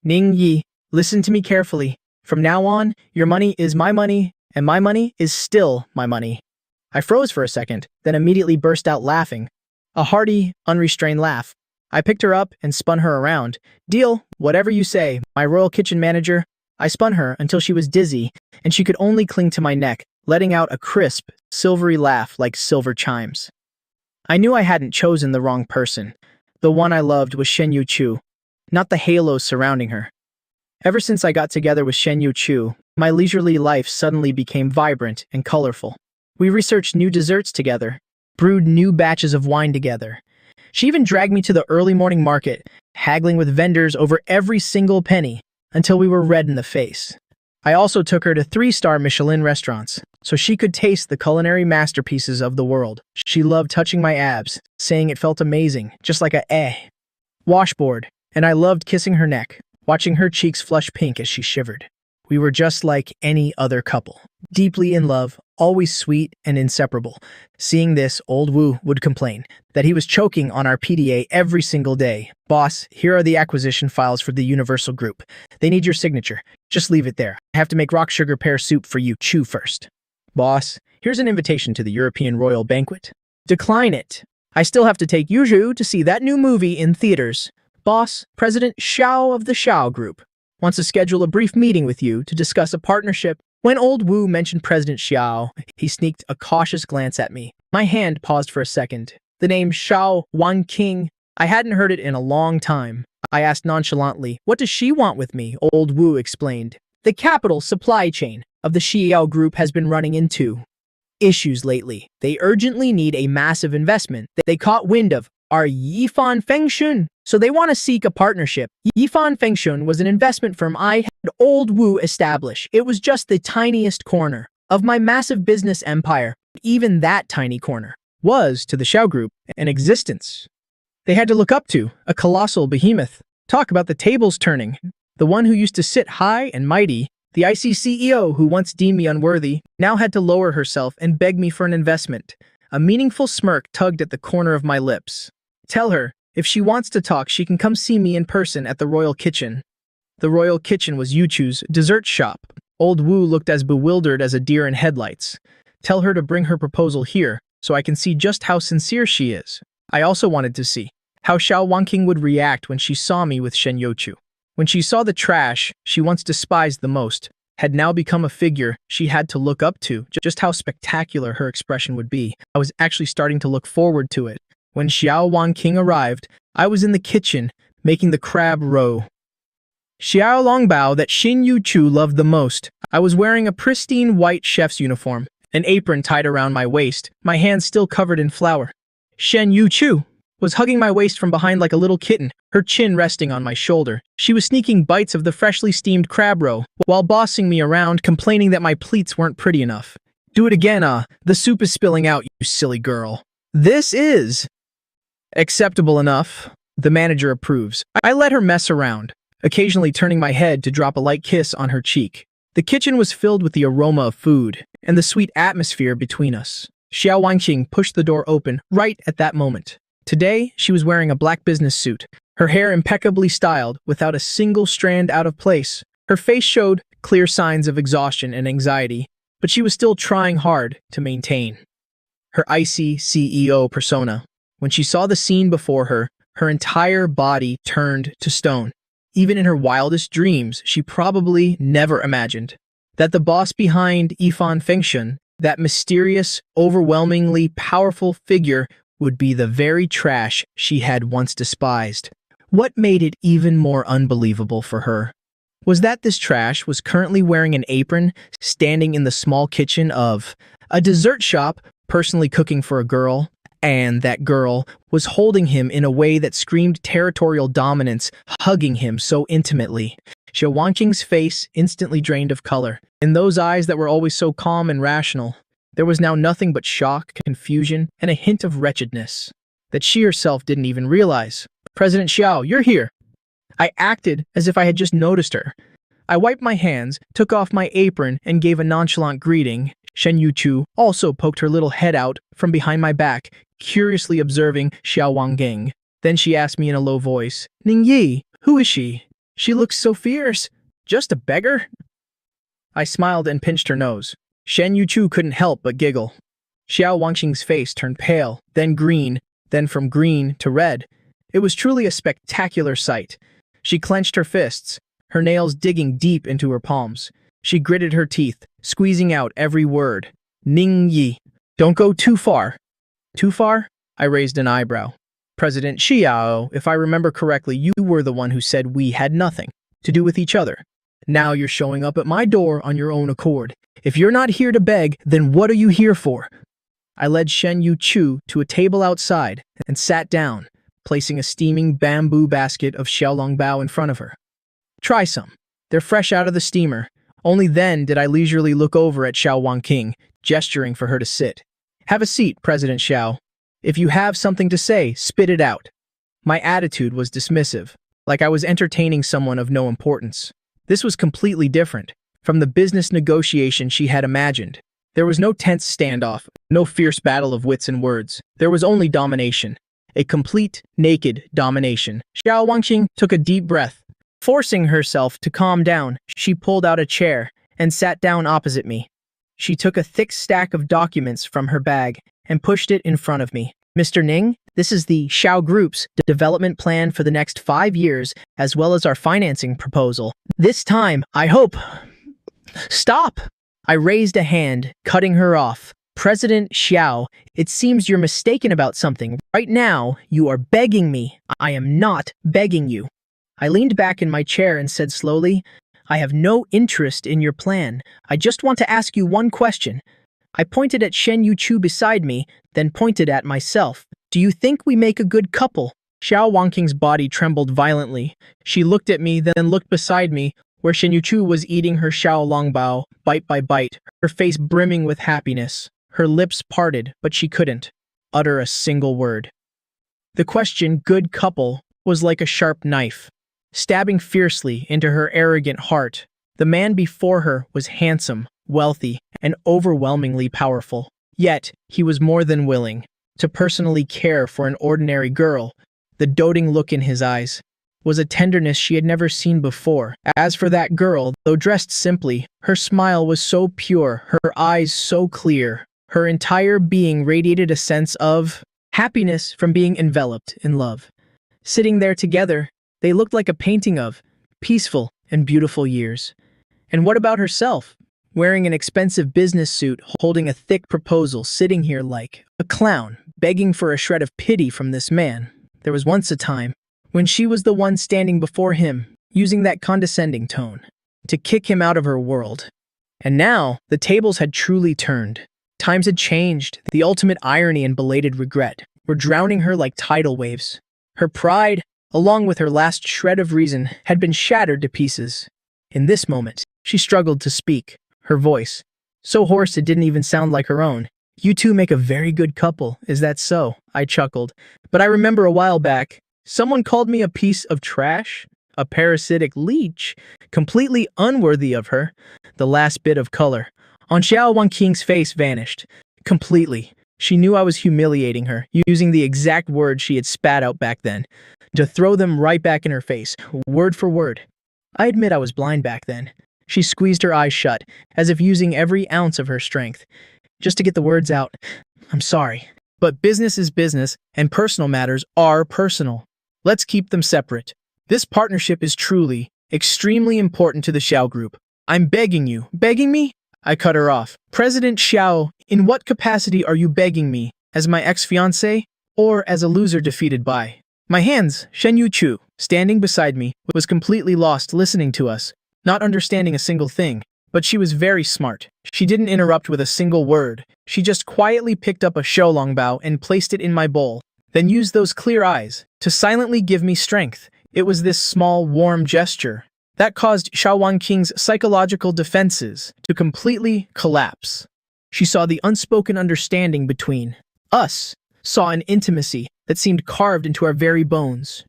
"Ning Yi, listen to me carefully. From now on, your money is my money, and my money is still my money." I froze for a second, then immediately burst out laughing. A hearty, unrestrained laugh. I picked her up and spun her around. "Deal, whatever you say, my royal kitchen manager." I spun her until she was dizzy, and she could only cling to my neck, letting out a crisp, silvery laugh like silver chimes. I knew I hadn't chosen the wrong person. The one I loved was Shen Yuchu, not the halos surrounding her. Ever since I got together with Shen Yuchu, my leisurely life suddenly became vibrant and colorful. We researched new desserts together, brewed new batches of wine together. She even dragged me to the early morning market, haggling with vendors over every single penny, until we were red in the face. I also took her to 3-star Michelin restaurants, so she could taste the culinary masterpieces of the world. She loved touching my abs, saying it felt amazing, just like a washboard, and I loved kissing her neck, watching her cheeks flush pink as she shivered. We were just like any other couple, deeply in love, always sweet and inseparable. Seeing this, old Wu would complain that he was choking on our PDA every single day. "Boss, here are the acquisition files for the Universal Group. They need your signature. Just leave it there. I have to make rock sugar pear soup for you. Chew first." "Boss, here's an invitation to the European Royal Banquet." "Decline it. I still have to take Yuju to see that new movie in theaters." "Boss, President Xiao of the Xiao Group wants to schedule a brief meeting with you to discuss a partnership." When old Wu mentioned President Xiao, he sneaked a cautious glance at me. My hand paused for a second. The name Xiao Wanqing, I hadn't heard it in a long time. I asked nonchalantly, "What does she want with me?" Old Wu explained. "The capital supply chain of the Xiao Group has been running into issues lately. They urgently need a massive investment. They caught wind of our Yifan Fengshun, so they want to seek a partnership." Yifan Fengshun was an investment firm I had old Wu establish. It was just the tiniest corner of my massive business empire. Even that tiny corner was, to the Xiao Group, an existence they had to look up to, a colossal behemoth. Talk about the tables turning. The one who used to sit high and mighty, the IC CEO who once deemed me unworthy, now had to lower herself and beg me for an investment. A meaningful smirk tugged at the corner of my lips. "Tell her, if she wants to talk, she can come see me in person at the Royal Kitchen." The Royal Kitchen was Yuchu's dessert shop. Old Wu looked as bewildered as a deer in headlights. "Tell her to bring her proposal here, so I can see just how sincere she is." I also wanted to see how Xiao Wanqing would react when she saw me with Shen Youchu. When she saw the trash she once despised the most had now become a figure she had to look up to, just how spectacular her expression would be. I was actually starting to look forward to it. When Xiao Wanqing arrived, I was in the kitchen, making the crab roe. Xiao Longbao that Xin Yuchu loved the most. I was wearing a pristine white chef's uniform, an apron tied around my waist, my hands still covered in flour. Shen Yuchu was hugging my waist from behind like a little kitten, her chin resting on my shoulder. She was sneaking bites of the freshly steamed crab roe, while bossing me around, complaining that my pleats weren't pretty enough. "Do it again, the soup is spilling out, you silly girl." "This is acceptable enough." The manager approves. I let her mess around, occasionally turning my head to drop a light kiss on her cheek. The kitchen was filled with the aroma of food and the sweet atmosphere between us. Xiao Wangqing pushed the door open right at that moment. Today, she was wearing a black business suit, her hair impeccably styled without a single strand out of place. Her face showed clear signs of exhaustion and anxiety, but she was still trying hard to maintain her icy CEO persona. When she saw the scene before her, her entire body turned to stone. Even in her wildest dreams, she probably never imagined that the boss behind Yifan Fengshun, that mysterious, overwhelmingly powerful figure, would be the very trash she had once despised. What made it even more unbelievable for her was that this trash was currently wearing an apron, standing in the small kitchen of a dessert shop, personally cooking for a girl, and that girl was holding him in a way that screamed territorial dominance, hugging him so intimately. Xiao Wangqing's face instantly drained of color. In those eyes that were always so calm and rational, there was now nothing but shock, confusion, and a hint of wretchedness that she herself didn't even realize. "President Xiao, you're here." I acted as if I had just noticed her. I wiped my hands, took off my apron, and gave a nonchalant greeting. Shen Yuchu also poked her little head out from behind my back, curiously observing Xiao Wangqing. Then she asked me in a low voice, "Ning Yi, who is she? She looks so fierce. Just a beggar?" I smiled and pinched her nose. Shen Yuchu couldn't help but giggle. Xiao Wangqing's face turned pale, then green, then from green to red. It was truly a spectacular sight. She clenched her fists, her nails digging deep into her palms. She gritted her teeth, squeezing out every word. "Ning Yi, don't go too far." "Too far?" I raised an eyebrow. "President Xiao, if I remember correctly, you were the one who said we had nothing to do with each other. Now you're showing up at my door on your own accord. If you're not here to beg, then what are you here for?" I led Shen Yuchu to a table outside and sat down, placing a steaming bamboo basket of xiaolongbao in front of her. "Try some. They're fresh out of the steamer." Only then did I leisurely look over at Xiao Wangqing, gesturing for her to sit. "Have a seat, President Xiao. If you have something to say, spit it out." My attitude was dismissive, like I was entertaining someone of no importance. This was completely different from the business negotiation she had imagined. There was no tense standoff, no fierce battle of wits and words. There was only domination. A complete, naked domination. Xiao Wangqing took a deep breath. Forcing herself to calm down, she pulled out a chair and sat down opposite me. She took a thick stack of documents from her bag and pushed it in front of me. "Mr. Ning, this is the Xiao Group's development plan for the next 5 years, as well as our financing proposal. This time, I hope—" "Stop!" I raised a hand, cutting her off. "President Xiao, it seems you're mistaken about something. Right now, you are begging me. I am not begging you." I leaned back in my chair and said slowly, "I have no interest in your plan. I just want to ask you one question." I pointed at Shen Yuchu beside me, then pointed at myself. "Do you think we make a good couple?" Xiao Wangqing's body trembled violently. She looked at me, then looked beside me, where Shen Yuchu was eating her xiaolongbao, bite by bite, her face brimming with happiness. Her lips parted, but she couldn't utter a single word. The question, "good couple," was like a sharp knife, stabbing fiercely into her arrogant heart. The man before her was handsome, wealthy, and overwhelmingly powerful. Yet, he was more than willing to personally care for an ordinary girl. The doting look in his eyes was a tenderness she had never seen before. As for that girl, though dressed simply, her smile was so pure, her eyes so clear. Her entire being radiated a sense of happiness from being enveloped in love. Sitting there together, they looked like a painting of peaceful and beautiful years. And what about herself? Wearing an expensive business suit, holding a thick proposal, sitting here like a clown, begging for a shred of pity from this man. There was once a time when she was the one standing before him, using that condescending tone to kick him out of her world. And now, the tables had truly turned. Times had changed. The ultimate irony and belated regret were drowning her like tidal waves. Her pride, along with her last shred of reason, had been shattered to pieces. In this moment, she struggled to speak, her voice so hoarse it didn't even sound like her own. "You two make a very good couple, is that so?" I chuckled. "But I remember a while back, Someone called me a piece of trash, a parasitic leech, completely unworthy of her. The last bit of color on Xiao Wanqing's face vanished. Completely. She knew I was humiliating her, using the exact words she had spat out back then, to throw them right back in her face, word for word. I admit I was blind back then. She squeezed her eyes shut, as if using every ounce of her strength, just to get the words out. I'm sorry. But business is business, and personal matters are personal. Let's keep them separate. This partnership is truly, extremely important to the Xiao Group. I'm begging you. Begging me? I cut her off. President Xiao, in what capacity are you begging me? As my ex-fiancé? Or as a loser defeated by? My hands, Shen Yuchu, standing beside me, was completely lost listening to us, not understanding a single thing. But she was very smart. She didn't interrupt with a single word. She just quietly picked up a xiaolongbao and placed it in my bowl, then used those clear eyes to silently give me strength. It was this small, warm gesture that caused Xiao Wanqing's psychological defenses to completely collapse. She saw the unspoken understanding between us, saw an intimacy that seemed carved into our very bones.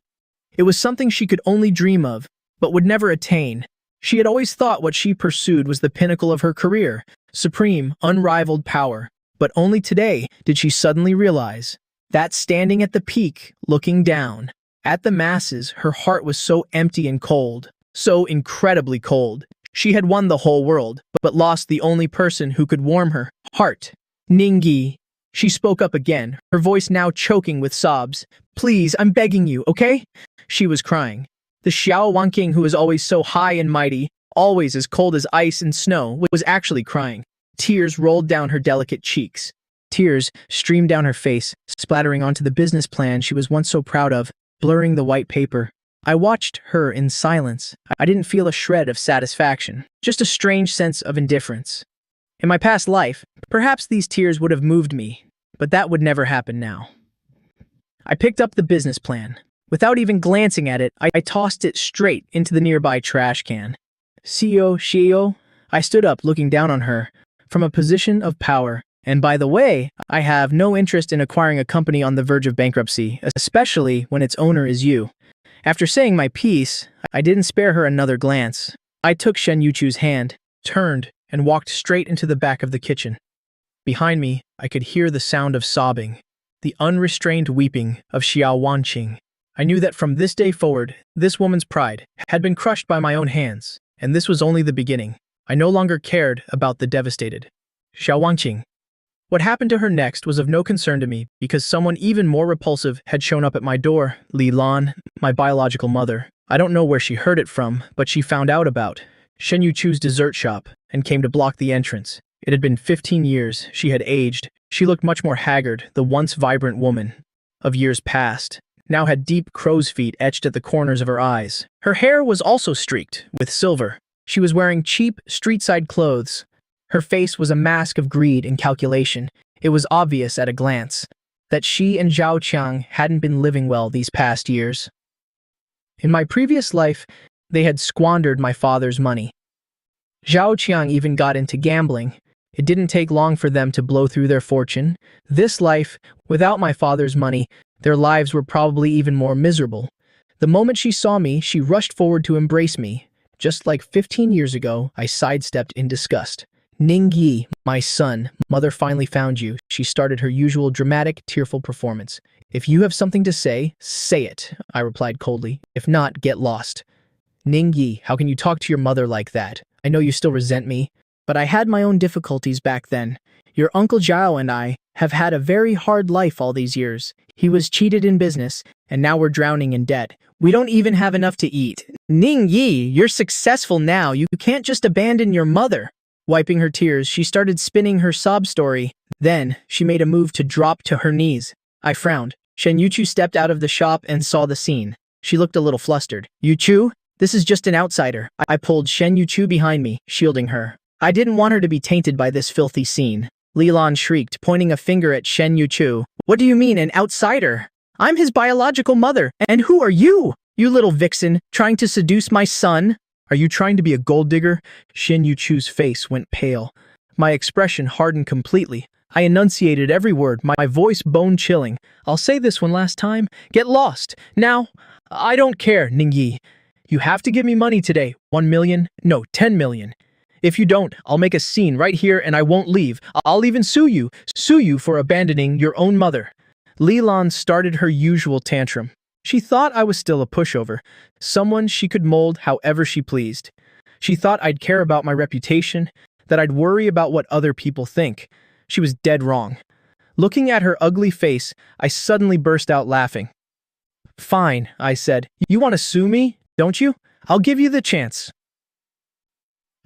It was something she could only dream of, but would never attain. She had always thought what she pursued was the pinnacle of her career, supreme, unrivaled power. But only today did she suddenly realize that standing at the peak, looking down at the masses, her heart was so empty and cold, so incredibly cold. She had won the whole world, but lost the only person who could warm her heart. Ningyi. She spoke up again, her voice now choking with sobs. Please, I'm begging you, okay? She was crying. The Xiao Wanqing, who was always so high and mighty, always as cold as ice and snow, was actually crying. Tears rolled down her delicate cheeks. Tears streamed down her face, splattering onto the business plan she was once so proud of, blurring the white paper. I watched her in silence. I didn't feel a shred of satisfaction, just a strange sense of indifference. In my past life, perhaps these tears would have moved me, but that would never happen now. I picked up the business plan. Without even glancing at it, I tossed it straight into the nearby trash can. CEO Shio, I stood up looking down on her from a position of power. And by the way, I have no interest in acquiring a company on the verge of bankruptcy, especially when its owner is you. After saying my piece, I didn't spare her another glance. I took Shen Yuchu's hand, turned, and walked straight into the back of the kitchen. Behind me, I could hear the sound of sobbing, the unrestrained weeping of Xiao Wanqing. I knew that from this day forward, this woman's pride had been crushed by my own hands, and this was only the beginning. I no longer cared about the devastated Xiao Wanqing. What happened to her next was of no concern to me because someone even more repulsive had shown up at my door, Li Lan, my biological mother. I don't know where she heard it from, but she found out about Shen Yuchu's dessert shop and came to block the entrance. It had been 15 years, she had aged. She looked much more haggard, the once vibrant woman of years past now had deep crow's feet etched at the corners of her eyes. Her hair was also streaked with silver. She was wearing cheap, street-side clothes. Her face was a mask of greed and calculation. It was obvious at a glance that she and Zhao Qiang hadn't been living well these past years. In my previous life, they had squandered my father's money. Zhao Qiang even got into gambling. It didn't take long for them to blow through their fortune. This life, without my father's money, their lives were probably even more miserable. The moment she saw me, she rushed forward to embrace me. Just like 15 years ago, I sidestepped in disgust. Ningyi, my son, mother finally found you. She started her usual dramatic, tearful performance. If you have something to say it, I replied coldly. If not, get lost. Ningyi, how can you talk to your mother like that? I know you still resent me, but I had my own difficulties back then. Your Uncle Zhao and I have had a very hard life all these years. He was cheated in business, and now we're drowning in debt. We don't even have enough to eat. Ningyi, you're successful now. You can't just abandon your mother. Wiping her tears, she started spinning her sob story. Then, she made a move to drop to her knees. I frowned. Shen Yuchu stepped out of the shop and saw the scene. She looked a little flustered. Yuchu? This is just an outsider. I pulled Shen Yuchu behind me, shielding her. I didn't want her to be tainted by this filthy scene. Li Lan shrieked, pointing a finger at Shen Yuchu. What do you mean, an outsider? I'm his biological mother. And who are you? You little vixen, trying to seduce my son? Are you trying to be a gold digger? Shen Yuchu's face went pale. My expression hardened completely. I enunciated every word, my voice bone-chilling. I'll say this one last time. Get lost. Now, I don't care, Ningyi. You have to give me money today. 1 million? No, 10 million. If you don't, I'll make a scene right here and I won't leave. I'll even sue you. Sue you for abandoning your own mother. Leland started her usual tantrum. She thought I was still a pushover, someone she could mold however she pleased. She thought I'd care about my reputation, that I'd worry about what other people think. She was dead wrong. Looking at her ugly face, I suddenly burst out laughing. Fine, I said. You want to sue me, don't you? I'll give you the chance.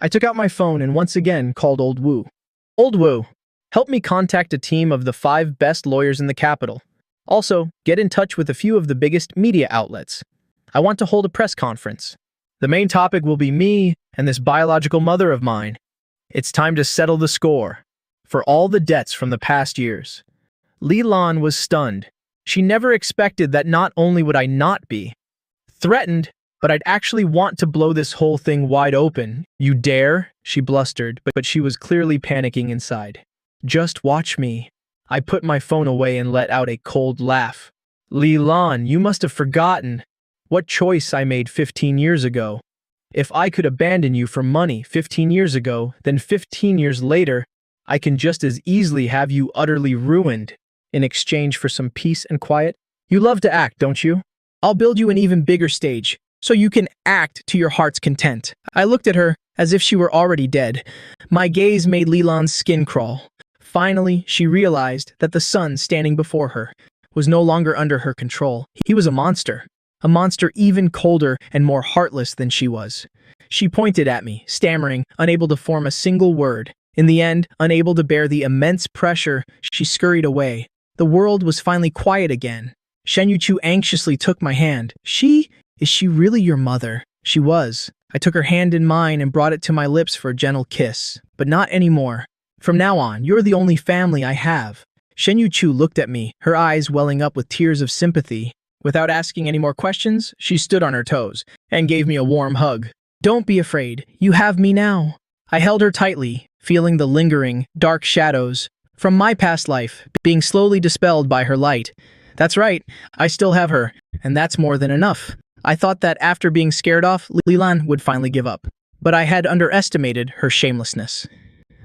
I took out my phone and once again called Old Wu. Old Wu, help me contact a team of the 5 best lawyers in the capital. Also, get in touch with a few of the biggest media outlets. I want to hold a press conference. The main topic will be me and this biological mother of mine. It's time to settle the score for all the debts from the past years. Li Lan was stunned. She never expected that not only would I not be threatened, but I'd actually want to blow this whole thing wide open. You dare? She blustered, but she was clearly panicking inside. Just watch me. I put my phone away and let out a cold laugh. Li Lan, you must have forgotten what choice I made 15 years ago. If I could abandon you for money 15 years ago, then 15 years later, I can just as easily have you utterly ruined in exchange for some peace and quiet. You love to act, don't you? I'll build you an even bigger stage, so you can act to your heart's content. I looked at her as if she were already dead. My gaze made Leland's skin crawl. Finally, she realized that the son standing before her was no longer under her control. He was a monster even colder and more heartless than she was. She pointed at me, stammering, unable to form a single word. In the end, unable to bear the immense pressure, she scurried away. The world was finally quiet again. Shen Yuchu anxiously took my hand. Is she really your mother? She was. I took her hand in mine and brought it to my lips for a gentle kiss. But not anymore. From now on, you're the only family I have. Shen Yuchu looked at me, her eyes welling up with tears of sympathy. Without asking any more questions, she stood on her toes and gave me a warm hug. Don't be afraid. You have me now. I held her tightly, feeling the lingering, dark shadows from my past life being slowly dispelled by her light. That's right, I still have her, and that's more than enough. I thought that after being scared off, Lilan would finally give up. But I had underestimated her shamelessness.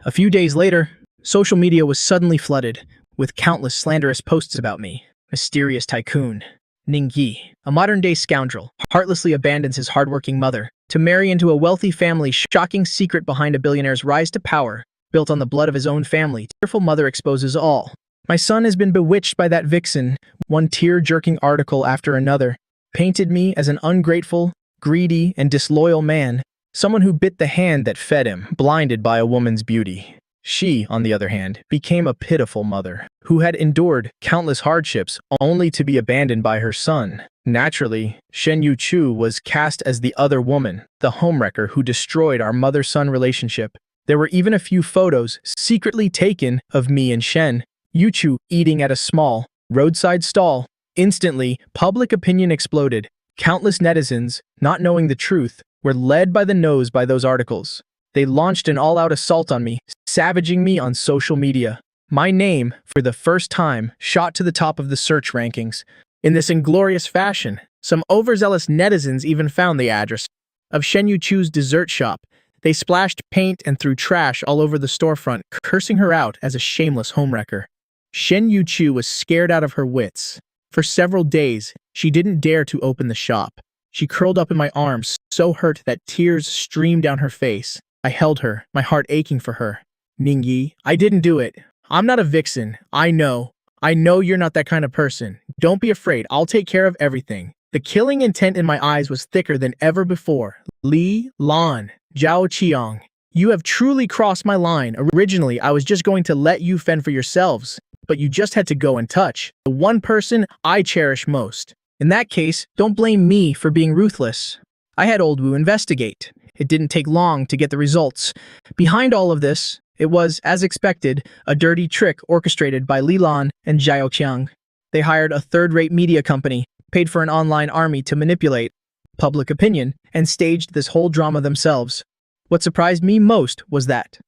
A few days later, social media was suddenly flooded with countless slanderous posts about me. Mysterious tycoon Ningyi, a modern-day scoundrel, heartlessly abandons his hardworking mother to marry into a wealthy family. Shocking secret behind a billionaire's rise to power, built on the blood of his own family. Tearful mother exposes all. My son has been bewitched by that vixen. One tear-jerking article after another painted me as an ungrateful, greedy, and disloyal man, someone who bit the hand that fed him, blinded by a woman's beauty. She, on the other hand, became a pitiful mother, who had endured countless hardships only to be abandoned by her son. Naturally, Shen Yuchu was cast as the other woman, the homewrecker who destroyed our mother-son relationship. There were even a few photos secretly taken of me and Shen Yuchu eating at a small, roadside stall. Instantly, public opinion exploded. Countless netizens, not knowing the truth, were led by the nose by those articles. They launched an all-out assault on me, savaging me on social media. My name, for the first time, shot to the top of the search rankings. In this inglorious fashion, some overzealous netizens even found the address of Shen Yuchu's dessert shop. They splashed paint and threw trash all over the storefront, cursing her out as a shameless homewrecker. Shen Yuchu was scared out of her wits. For several days, she didn't dare to open the shop. She curled up in my arms, so hurt that tears streamed down her face. I held her, my heart aching for her. Ningyi, I didn't do it. I'm not a vixen. I know you're not that kind of person. Don't be afraid. I'll take care of everything. The killing intent in my eyes was thicker than ever before. Li Lan, Zhao Qiang, you have truly crossed my line. Originally, I was just going to let you fend for yourselves, but you just had to go and touch the one person I cherish most. In that case, don't blame me for being ruthless. I had Old Wu investigate. It didn't take long to get the results. Behind all of this, it was, as expected, a dirty trick orchestrated by Li Lan and Zhao Qiang. They hired a third-rate media company, paid for an online army to manipulate public opinion, and staged this whole drama themselves. What surprised me most was that,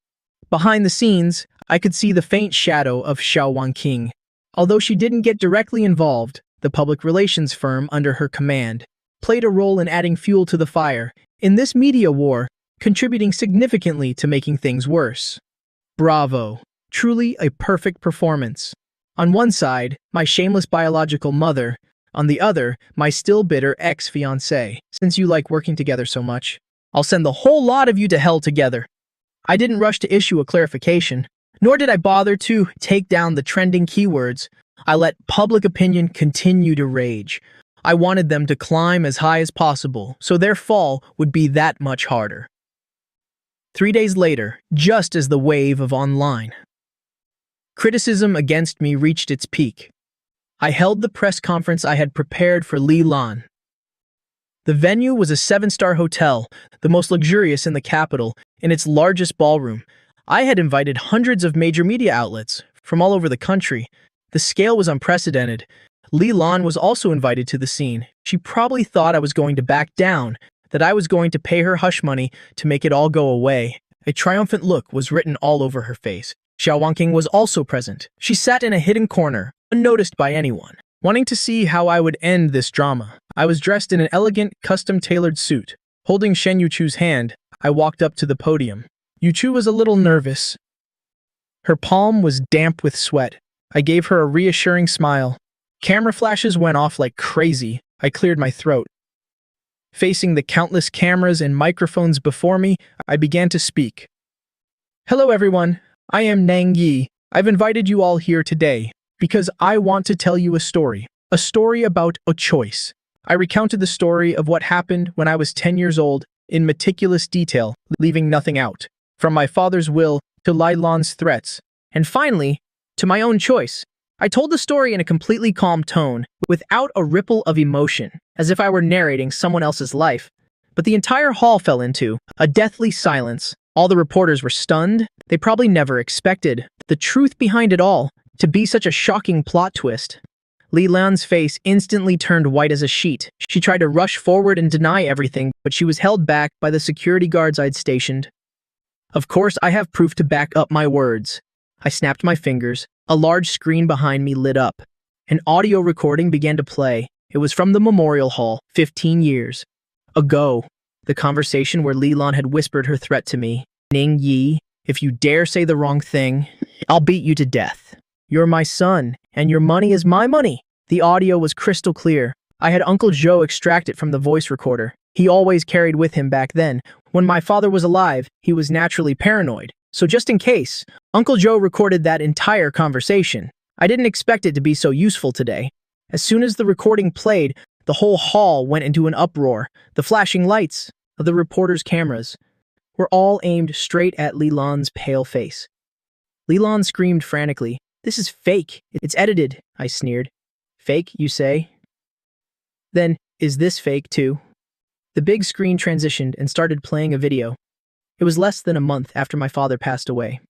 behind the scenes, I could see the faint shadow of Xiao Wangqing. Although she didn't get directly involved, the public relations firm under her command played a role in adding fuel to the fire in this media war, contributing significantly to making things worse. Bravo. Truly a perfect performance. On one side, my shameless biological mother. On the other, my still bitter ex-fiancé. Since you like working together so much, I'll send the whole lot of you to hell together. I didn't rush to issue a clarification, nor did I bother to take down the trending keywords. I let public opinion continue to rage. I wanted them to climb as high as possible, so their fall would be that much harder. 3 days later, just as the wave of online criticism against me reached its peak, I held the press conference I had prepared for Li Lan. The venue was a 7-star hotel, the most luxurious in the capital, in its largest ballroom. I had invited hundreds of major media outlets from all over the country. The scale was unprecedented. Li Lan was also invited to the scene. She probably thought I was going to back down, that I was going to pay her hush money to make it all go away. A triumphant look was written all over her face. Xiao Wangqing was also present. She sat in a hidden corner, unnoticed by anyone. Wanting to see how I would end this drama, I was dressed in an elegant, custom-tailored suit. Holding Shen Yuchu's hand, I walked up to the podium. Yuchu was a little nervous. Her palm was damp with sweat. I gave her a reassuring smile. Camera flashes went off like crazy. I cleared my throat. Facing the countless cameras and microphones before me, I began to speak. Hello everyone, I am Nang Yi. I've invited you all here today because I want to tell you a story about a choice. I recounted the story of what happened when I was 10 years old in meticulous detail, leaving nothing out. From my father's will to Li Lan's threats, and finally, to my own choice. I told the story in a completely calm tone, without a ripple of emotion, as if I were narrating someone else's life. But the entire hall fell into a deathly silence. All the reporters were stunned. They probably never expected the truth behind it all to be such a shocking plot twist. Li Lan's face instantly turned white as a sheet. She tried to rush forward and deny everything, but she was held back by the security guards I'd stationed. Of course, I have proof to back up my words. I snapped my fingers. A large screen behind me lit up. An audio recording began to play. It was from the memorial hall, 15 years ago. The conversation where Li Lan had whispered her threat to me. Ning Yi, if you dare say the wrong thing, I'll beat you to death. You're my son, and your money is my money. The audio was crystal clear. I had Uncle Joe extract it from the voice recorder. He always carried with him back then. When my father was alive, he was naturally paranoid. So just in case, Uncle Joe recorded that entire conversation. I didn't expect it to be so useful today. As soon as the recording played, the whole hall went into an uproar. The flashing lights of the reporters' cameras were all aimed straight at Li Lan's pale face. Li Lan screamed frantically. This is fake. It's edited, I sneered. Fake, you say? Then, is this fake too? The big screen transitioned and started playing a video. It was less than a month after my father passed away.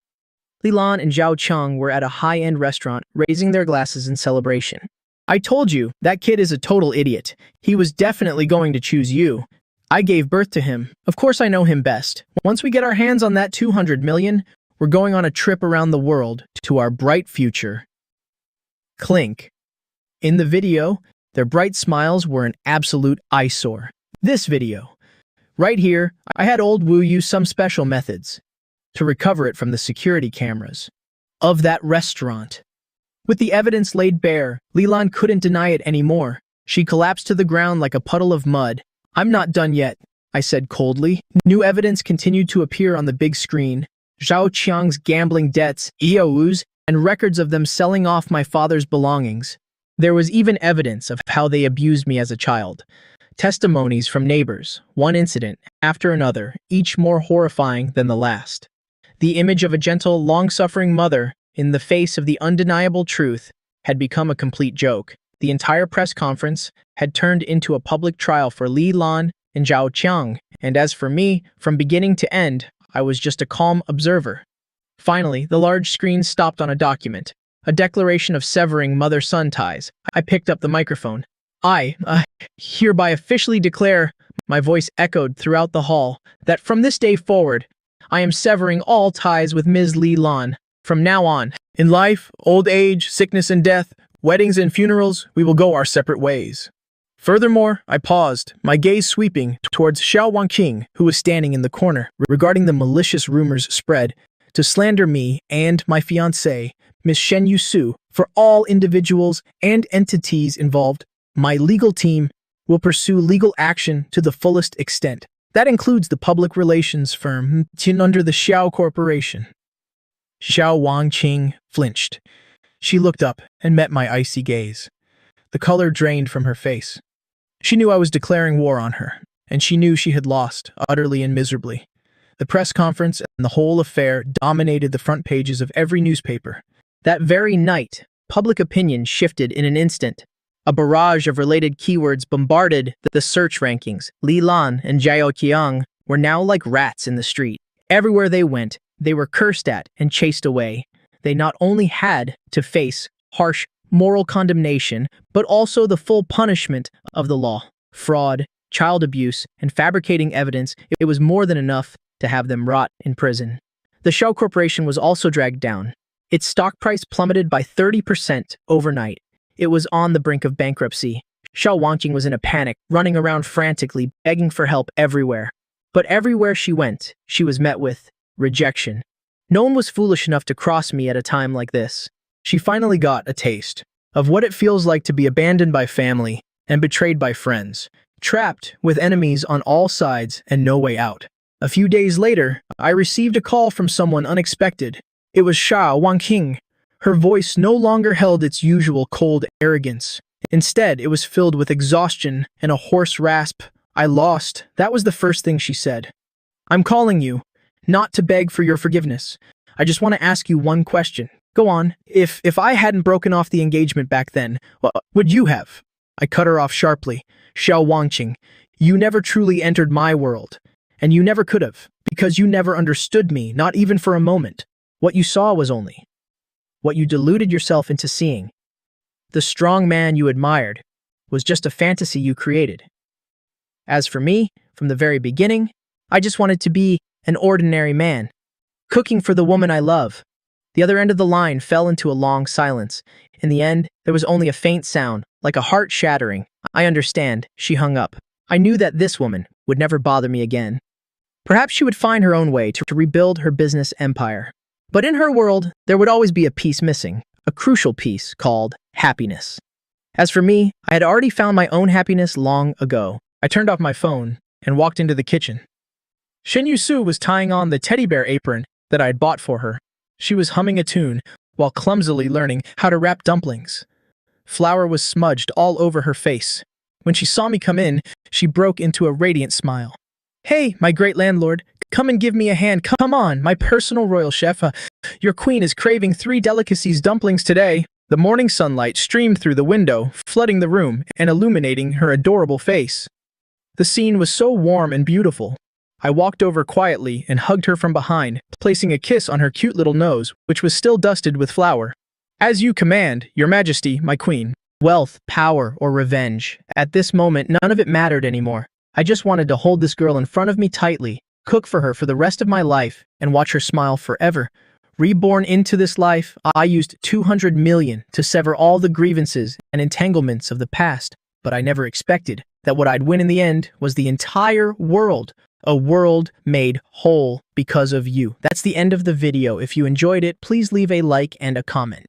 Li Lan and Zhao Qiang were at a high-end restaurant, raising their glasses in celebration. I told you, that kid is a total idiot. He was definitely going to choose you. I gave birth to him. Of course I know him best. Once we get our hands on that 200 million, we're going on a trip around the world to our bright future. Clink. In the video, their bright smiles were an absolute eyesore. This video. Right here, I had old Wu use some special methods to recover it from the security cameras of that restaurant. With the evidence laid bare, Li Lan couldn't deny it anymore. She collapsed to the ground like a puddle of mud. I'm not done yet, I said coldly. New evidence continued to appear on the big screen. Zhao Qiang's gambling debts, EOUs, and records of them selling off my father's belongings. There was even evidence of how they abused me as a child. Testimonies from neighbors, one incident after another, each more horrifying than the last. The image of a gentle, long-suffering mother in the face of the undeniable truth had become a complete joke. The entire press conference had turned into a public trial for Li Lan and Zhao Qiang, and as for me, from beginning to end, I was just a calm observer. Finally, the large screen stopped on a document, a declaration of severing mother-son ties. I picked up the microphone. I hereby officially declare, my voice echoed throughout the hall, that from this day forward, I am severing all ties with Ms. Li Lan. From now on, in life, old age, sickness and death, weddings and funerals, we will go our separate ways. Furthermore, I paused, my gaze sweeping towards Xiao Wangqing, who was standing in the corner, regarding the malicious rumors spread to slander me and my fiancée, Miss Shen Yusu. For all individuals and entities involved, my legal team will pursue legal action to the fullest extent. That includes the public relations firm under the Xiao Corporation. Xiao Wangqing flinched. She looked up and met my icy gaze. The color drained from her face. She knew I was declaring war on her, and she knew she had lost, utterly and miserably. The press conference and the whole affair dominated the front pages of every newspaper. That very night, public opinion shifted in an instant. A barrage of related keywords bombarded the search rankings. Li Lan and Jiao Qiang were now like rats in the street. Everywhere they went, they were cursed at and chased away. They not only had to face harsh moral condemnation, but also the full punishment of the law. Fraud, child abuse, and fabricating evidence, it was more than enough to have them rot in prison. The Xiao Corporation was also dragged down. Its stock price plummeted by 30% overnight. It was on the brink of bankruptcy. Xiao Wangqing was in a panic, running around frantically, begging for help everywhere. But everywhere she went, she was met with rejection. No one was foolish enough to cross me at a time like this. She finally got a taste of what it feels like to be abandoned by family and betrayed by friends, trapped with enemies on all sides and no way out. A few days later, I received a call from someone unexpected. It was Xiao Wangqing. Her voice no longer held its usual cold arrogance. Instead, it was filled with exhaustion and a hoarse rasp. I lost. That was the first thing she said. I'm calling you, not to beg for your forgiveness. I just want to ask you one question. Go on. If I hadn't broken off the engagement back then, what would you have? I cut her off sharply. Xiao Wangqing, you never truly entered my world. And you never could have, because you never understood me, not even for a moment. What you saw was only what you deluded yourself into seeing. The strong man you admired was just a fantasy you created. As for me, from the very beginning, I just wanted to be an ordinary man, cooking for the woman I love. The other end of the line fell into a long silence. In the end, there was only a faint sound, like a heart shattering. I understand, she hung up. I knew that this woman would never bother me again. Perhaps she would find her own way to rebuild her business empire. But in her world, there would always be a piece missing, a crucial piece called happiness. As for me, I had already found my own happiness long ago. I turned off my phone and walked into the kitchen. Shen Yusu was tying on the teddy bear apron that I had bought for her. She was humming a tune while clumsily learning how to wrap dumplings. Flour was smudged all over her face. When she saw me come in, she broke into a radiant smile. Hey, my great landlord, come and give me a hand. Come on, my personal royal chef. Your queen is craving 3 delicacies dumplings today. The morning sunlight streamed through the window, flooding the room and illuminating her adorable face. The scene was so warm and beautiful. I walked over quietly and hugged her from behind, placing a kiss on her cute little nose, which was still dusted with flour. As you command, Your Majesty, my queen. Wealth, power, or revenge. At this moment, none of it mattered anymore. I just wanted to hold this girl in front of me tightly, cook for her for the rest of my life, and watch her smile forever. Reborn into this life, I used 200 million to sever all the grievances and entanglements of the past, but I never expected that what I'd win in the end was the entire world. A world made whole because of you. That's the end of the video. If you enjoyed it, please leave a like and a comment.